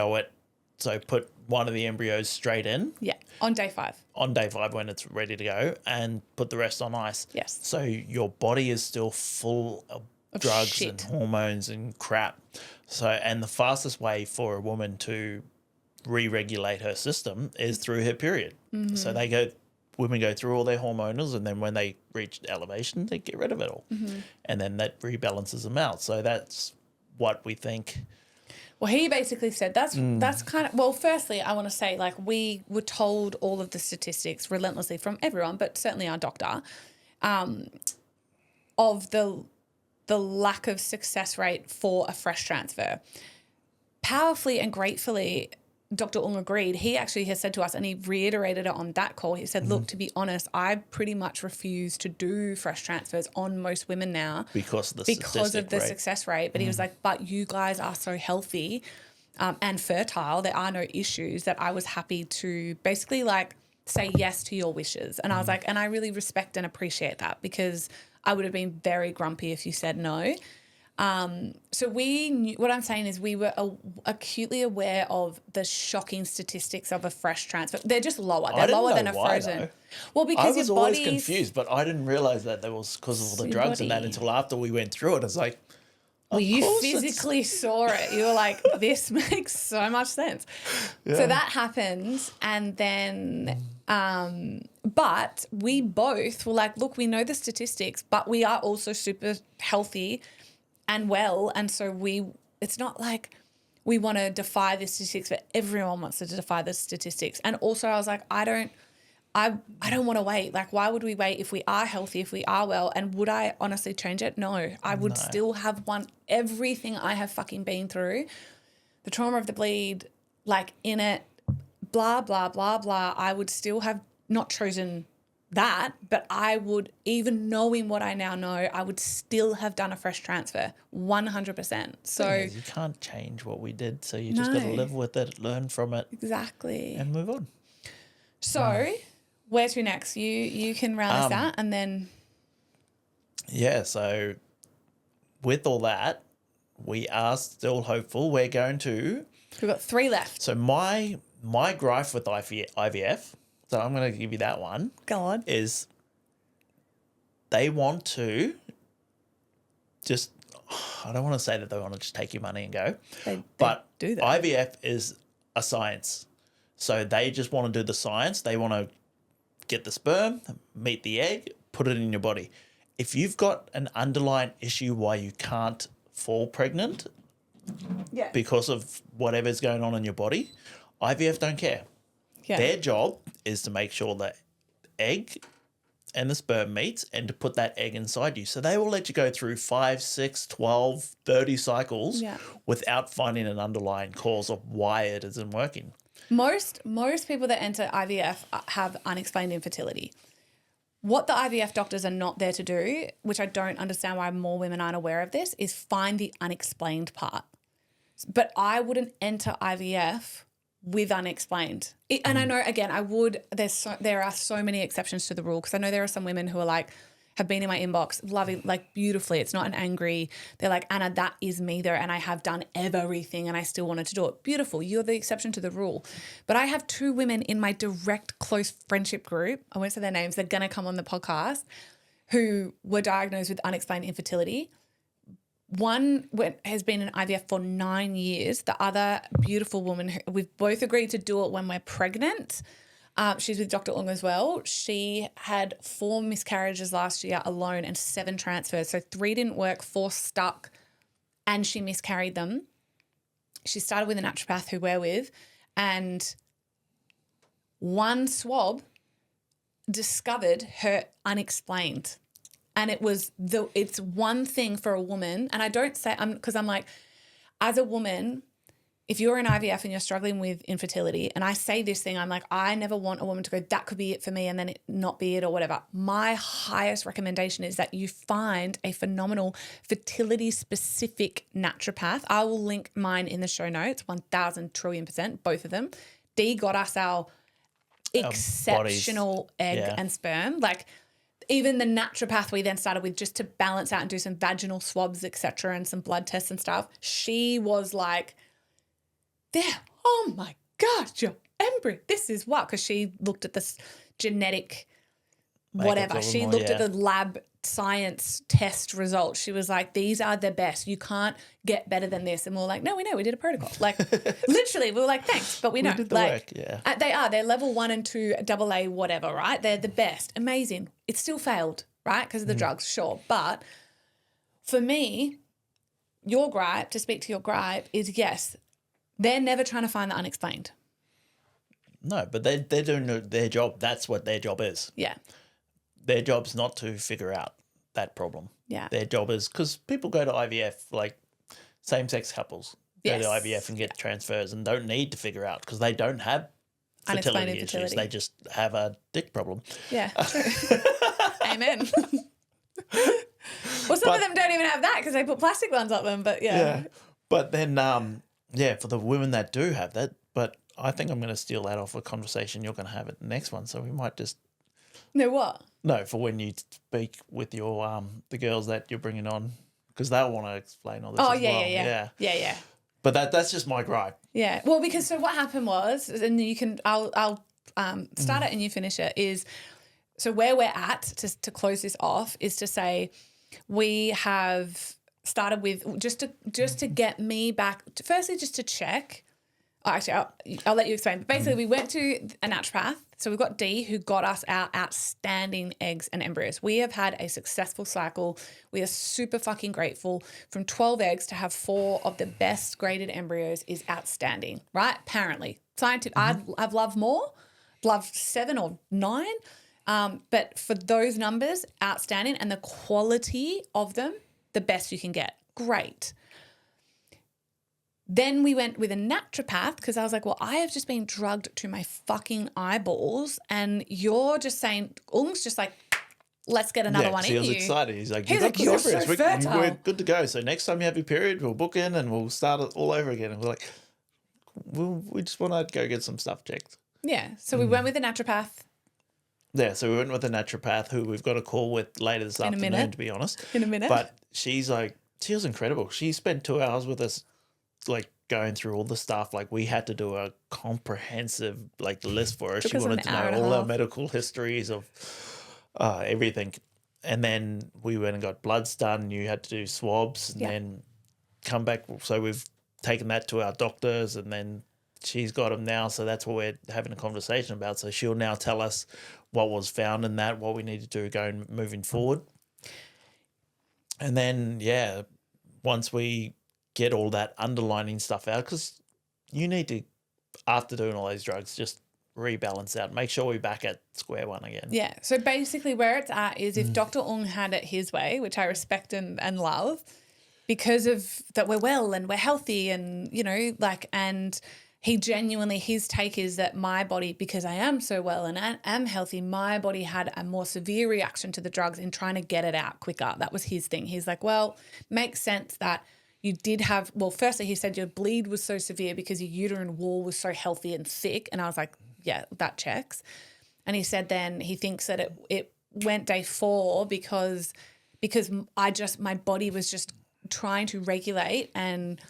so put one of the embryos straight in. Yeah, on day 5. On day 5 when it's ready to go, and put the rest on ice. Yes. So your body is still full of drugs shit. and hormones and crap. So, and the fastest way for a woman to re-regulate her system is through her period. Mm-hmm. So women go through all their hormonals, and then when they reach elevation, they get rid of it all. Mm-hmm. And then that rebalances them out. So that's what we think. Well, he basically said that's kind of, well, firstly, I want to say, like, we were told all of the statistics relentlessly from everyone, but certainly our doctor, of the lack of success rate for a fresh transfer. Powerfully and gratefully, Dr. Ong agreed. He actually has said to us, and he reiterated it on that call, he said, look, to be honest, I pretty much refuse to do fresh transfers on most women now. Because of the success rate. But he was like, but you guys are so healthy and fertile, there are no issues, that I was happy to basically like say yes to your wishes. And I was like, and I really respect and appreciate that, because I would have been very grumpy if you said no. So we knew, what I'm saying is we were acutely aware of the shocking statistics of a fresh transfer. They're just lower. They're lower than a frozen. Though. Well, because I was your always body's confused, but I didn't realize that there was because of all the your drugs and that body. until after we went through it. It's like, Well, of you course physically saw it. You were like, this makes so much sense. So that happened. And then, but we both were like, look, we know the statistics, but we are also super healthy and well. And so it's not like we want to defy the statistics, but everyone wants to defy the statistics. And also I was like, I don't want to wait. Like, why would we wait if we are healthy, if we are well? And would I honestly change it? No. I would still have everything I have fucking been through, the trauma of the bleed, like in it, blah, blah, blah, blah. I would still have not chosen that, but I would, even knowing what I now know, I would still have done a fresh transfer, 100%. So you can't change what we did. So you just got to live with it, learn from it. Exactly. And move on. So where to next? You can round this out and then. Yeah, so with all that, we are still hopeful. We're going to. We've got 3 left. So my gripe with IVF, so I'm going to give you that one. Go on. Is they want to just, I don't want to say that they want to just take your money and go. They do that. IVF is a science. So they just want to do the science. They want to get the sperm, meet the egg, put it in your body. If you've got an underlying issue why you can't fall pregnant because of whatever's going on in your body, IVF don't care. Yeah. Their job is to make sure that egg and the sperm meets and to put that egg inside you. So they will let you go through 5, 6, 12, 30 cycles without finding an underlying cause of why it isn't working. Most people that enter IVF have unexplained infertility. What the IVF doctors are not there to do, which I don't understand why more women aren't aware of this, is find the unexplained part. But I wouldn't enter IVF with unexplained. And I know, again, I would, there are so many exceptions to the rule, because I know there are some women who are like, have been in my inbox, loving, like, beautifully. It's not an angry, they're like, Anna, that is me though, and I have done everything and I still wanted to do it. Beautiful. You're the exception to the rule. But I have 2 women in my direct close friendship group, I won't say their names, they're going to come on the podcast, who were diagnosed with unexplained infertility. One has been in IVF for 9 years. The other beautiful woman, we've both agreed to do it when we're pregnant. She's with Dr. Ung as well. She had 4 miscarriages last year alone and 7 transfers. So 3 didn't work, 4 stuck, and she miscarried them. She started with a naturopath who we're with, and one swab discovered her unexplained. And it's one thing for a woman, and I don't say, because I'm like, as a woman, if you're in IVF and you're struggling with infertility, and I say this thing, I'm like, I never want a woman to go, that could be it for me, and then it not be it or whatever. My highest recommendation is that you find a phenomenal fertility-specific naturopath. I will link mine in the show notes, 1,000 trillion%, both of them. Dee got us our exceptional egg and sperm. Like, even the naturopath we then started with, just to balance out and do some vaginal swabs, etc., and some blood tests and stuff, she was like, there, oh my God, your embryo, this is what, because she looked at this genetic whatever. She looked at the lab science test results. She was like, these are the best. You can't get better than this. And we were like, no, we know. We did a protocol. Like, literally, we were like, thanks, but we know. We did the like, work, they are. They're level 1 and 2, AA, whatever, right? They're the best. Amazing. It still failed, right? Because of the drugs, sure. But for me, your gripe, to speak to your gripe, is yes, they're never trying to find the unexplained. No, but they're doing their job. That's what their job is. Yeah. Their job's not to figure out that problem. Yeah. Their job is, because people go to IVF, like same-sex couples go to IVF and get transfers and don't need to figure out, because they don't have fertility issues. They just have a dick problem. Yeah, true. Amen. Well, some of them don't even have that because they put plastic ones up them, but yeah. But then, for the women that do have that, but I think I'm going to steal that off a conversation you're going to have at the next one, so we might just... No, what? No, for when you speak with your the girls that you're bringing on because they'll want to explain all this Oh, as well. yeah. But that's just my gripe. Yeah. Well, because so what happened was, and you can, I'll start it and you finish it, is so where we're at to close this off is to say we have started with just to get me back, firstly just to check. Oh, actually, I'll let you explain. But basically, we went to a naturopath. So we've got Dee, who got us our outstanding eggs and embryos. We have had a successful cycle. We are super fucking grateful. From 12 eggs to have 4 of the best graded embryos is outstanding, right? Apparently. Scientific. I've loved more, loved 7 or 9. But for those numbers, outstanding. And the quality of them, the best you can get. Great. Then we went with a naturopath because I was like, well, I have just been drugged to my fucking eyeballs and you're just saying, Ung's just like, let's get another one in you. He was excited. He's like, you're so fertile. We're good to go. So next time you have your period, we'll book in and we'll start it all over again. And we're like, we just want to go get some stuff checked. Yeah. So we went with a naturopath. Yeah, so we went with a naturopath who we've got a call with later this afternoon, to be honest. In a minute. But she was incredible. She spent 2 hours with us, like going through all the stuff. Like we had to do a comprehensive list for her. She wanted to know all our medical histories of everything. And then we went and got bloods done. You had to do swabs and then come back. So we've taken that to our doctors and then she's got them now. So that's what we're having a conversation about. So she'll now tell us what was found in that, what we need to do moving forward. And then, once we get all that underlining stuff out, because you need to, after doing all those drugs, just rebalance out, make sure we're back at square one again. Yeah. So basically where it's at is if Dr. Ung had it his way, which I respect and love, because of that we're well and we're healthy and, and he genuinely, his take is that my body, because I am so well and I am healthy, my body had a more severe reaction to the drugs in trying to get it out quicker. That was his thing. He's like, well, makes sense that you did have, well, firstly, he said your bleed was so severe because your uterine wall was so healthy and thick. And I was like, yeah, that checks. And he said then he thinks that it went day 4 because my body was just trying to regulate and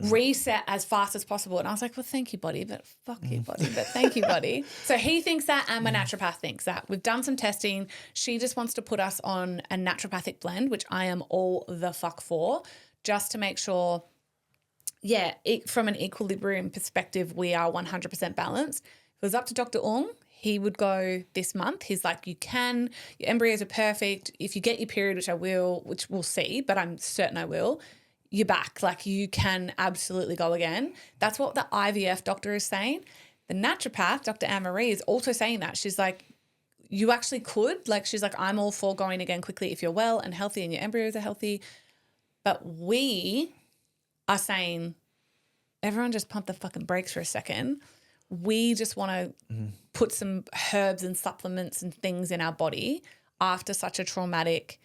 reset as fast as possible. And I was like, well, thank you, body, but fuck you, body, but thank you, body. So he thinks that and my naturopath thinks that. We've done some testing. She just wants to put us on a naturopathic blend, which I am all the fuck for, just to make sure, from an equilibrium perspective, we are 100% balanced. If it was up to Dr. Ung, he would go this month. He's like, your embryos are perfect. If you get your period, which I will, which we'll see, but I'm certain I will, you're back. Like you can absolutely go again. That's what the IVF doctor is saying. The naturopath, Dr. Anne-Marie, is also saying that. She's like, you actually could. Like she's like, I'm all for going again quickly if you're well and healthy and your embryos are healthy. But we are saying, everyone just pump the fucking brakes for a second. We just want to put some herbs and supplements and things in our body after such a traumatic,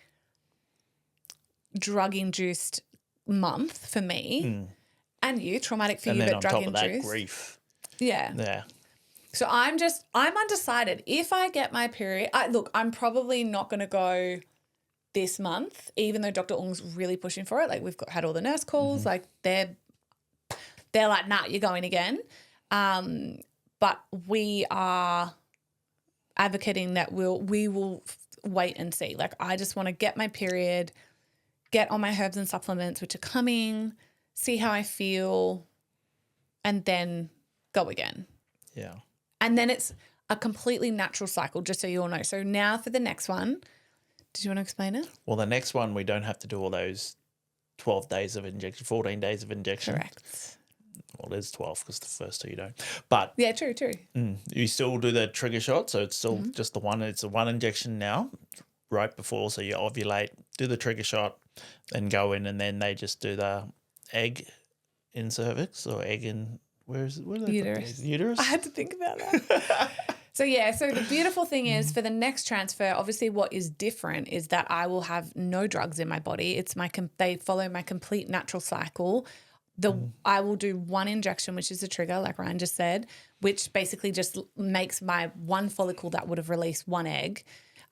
drug-induced month for me and you, traumatic for you, but drug-induced. And then on top of that, grief. Yeah. Yeah. So I'm undecided. If I get my period, I'm probably not going to go this month, even though Dr. Ung's really pushing for it. Like we've had all the nurse calls, like they're like, nah, you're going again. But we are advocating that we will wait and see. Like I just want to get my period, get on my herbs and supplements, which are coming, see how I feel, and then go again. Yeah. And then it's a completely natural cycle, just so you all know. So now for the next one, did you want to explain it? Well, the next one, we don't have to do all those 12 days of injection, 14 days of injection. Correct. Well, it is 12 because the first 2 you don't. But yeah, true. You still do the trigger shot, so it's still just the one. It's a one injection now, right before. So you ovulate, do the trigger shot, then go in, and then they just do the egg in cervix or egg in uterus. Uterus. I had to think about that. So the beautiful thing is for the next transfer, obviously what is different is that I will have no drugs in my body. It's they follow my complete natural cycle. I will do one injection, which is a trigger, like Ryan just said, which basically just makes my one follicle that would have released one egg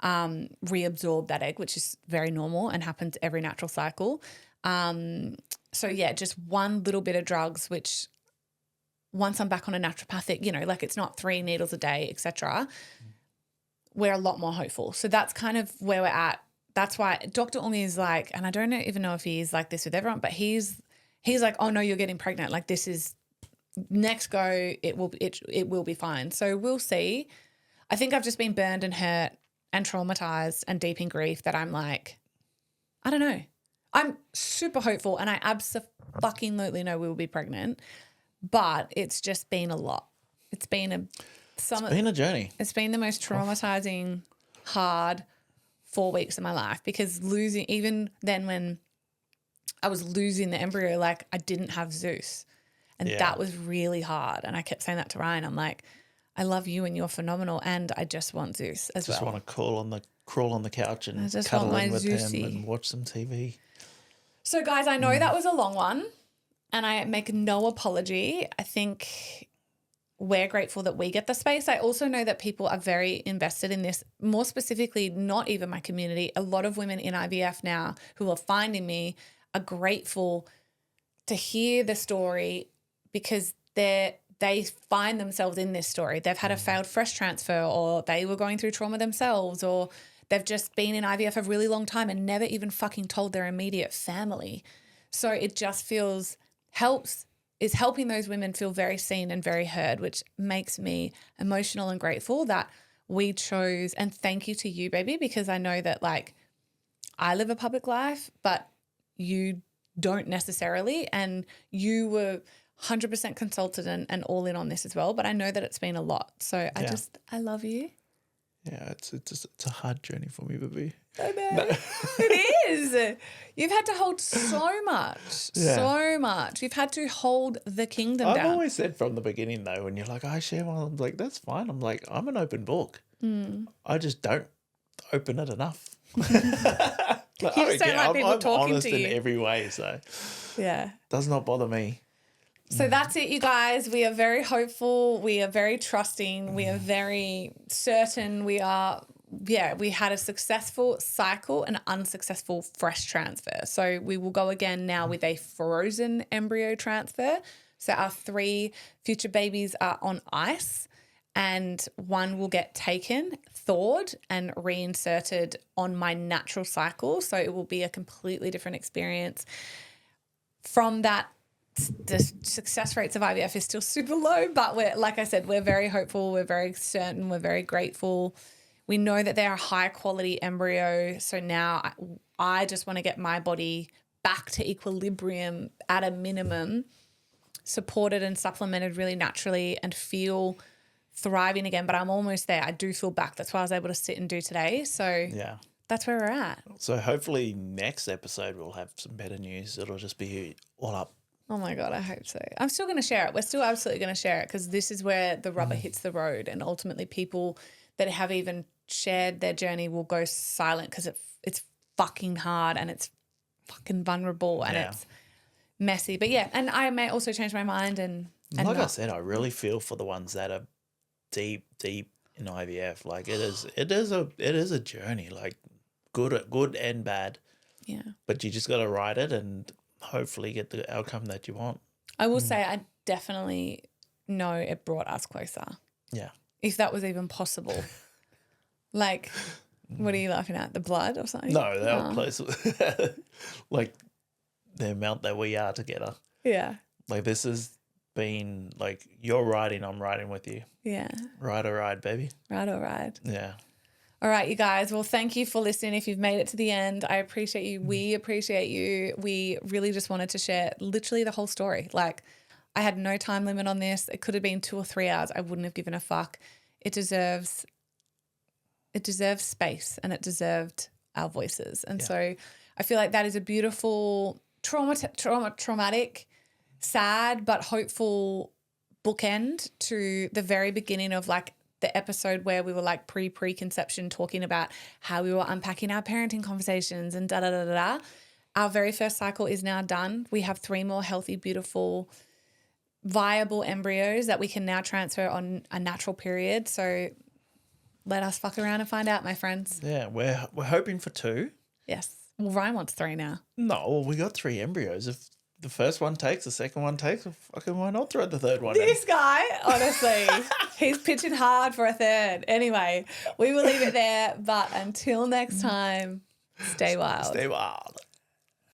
reabsorb that egg, which is very normal and happens every natural cycle. So, yeah, just one little bit of drugs, which once I'm back on a naturopathic, you know, like it's not 3 needles a day, etc., we're a lot more hopeful. So that's kind of where we're at. That's why Dr. Umi is like, and I don't even know if he is like this with everyone, but he's like, oh no, you're getting pregnant. Like this is next go. It will be fine. So we'll see. I think I've just been burned and hurt and traumatized and deep in grief that I'm like, I don't know. I'm super hopeful and I absolutely know we will be pregnant, but it's just been a lot. It's been a journey. It's been the most traumatizing, hard 4 weeks of my life because even then when I was losing the embryo, like I didn't have Zeus and that was really hard. And I kept saying that to Ryan. I'm like, I love you and you're phenomenal and I just want Zeus as well. Just want to crawl on the couch and just cuddle want in my with Zeusy. him and watch some TV. So guys, I know that was a long one and I make no apology. I think we're grateful that we get the space. I also know that people are very invested in this, more specifically, not even my community. A lot of women in IVF now who are finding me are grateful to hear the story because they find themselves in this story. They've had a failed fresh transfer or they were going through trauma themselves or they've just been in IVF a really long time and never even fucking told their immediate family. So it just is helping those women feel very seen and very heard, which makes me emotional and grateful that we chose. And thank you to you, baby, because I know that like I live a public life, but you don't necessarily. And you were 100% consulted and all in on this as well. But I know that it's been a lot. So I love you. Yeah, it's a hard journey for me, baby. I know. No. It is. You've had to hold so much, so much. You've had to hold the kingdom down. I've always said from the beginning, though, when you're like, I share one, I'm like, that's fine. I'm like, I'm an open book. I just don't open it enough. You just don't like people talking honest to you. in every way, so does not bother me. So that's it, you guys. We are very hopeful. We are very trusting. We are very certain. We had a successful cycle and unsuccessful fresh transfer. So we will go again now with a frozen embryo transfer. So our 3 future babies are on ice and one will get taken, thawed and reinserted on my natural cycle. So it will be a completely different experience. From that, the success rates of IVF is still super low, but like I said, we're very hopeful, we're very certain, we're very grateful. We know that they are high quality embryo. So now I just want to get my body back to equilibrium at a minimum, supported and supplemented really naturally and feel thriving again. But I'm almost there. I do feel back. That's why I was able to sit and do today. So that's where we're at. So hopefully next episode we'll have some better news. It'll just be all up. Oh, my God, I hope so. I'm still going to share it. We're still absolutely going to share it because this is where the rubber hits the road and ultimately people that have even shared their journey will go silent because it's fucking hard and it's fucking vulnerable and it's messy. But, and I may also change my mind and like I said, I really feel for the ones that are deep in IVF. Like it is a journey, like good and bad. Yeah. But you just got to ride it and hopefully get the outcome that you want. I will say I definitely know it brought us closer. Yeah. If that was even possible. Like, what are you laughing at? The blood or something? No, they were close. Like the amount that we are together. Yeah. Like this has been like you're riding, I'm riding with you. Yeah. Ride or ride, baby. Ride or ride. Yeah. All right, you guys. Well, thank you for listening. If you've made it to the end, I appreciate you. We appreciate you. We really just wanted to share literally the whole story. Like, I had no time limit on this. It could have been 2 or 3 hours. I wouldn't have given a fuck. It deserves space and it deserved our voices. And so I feel like that is a beautiful traumatic, sad, but hopeful bookend to the very beginning of like the episode where we were like preconception talking about how we were unpacking our parenting conversations and da-da-da-da-da. Our very first cycle is now done. We have 3 more healthy, beautiful, viable embryos that we can now transfer on a natural period. So let us fuck around and find out, my friends. Yeah, we're hoping for 2. Yes. Well, Ryan wants 3 now. No, well, we got 3 embryos. If the first one takes, the second one takes, well, fucking why not throw the third one in? This guy, honestly, he's pitching hard for a 3rd. Anyway, we will leave it there. But until next time, stay wild. Stay wild.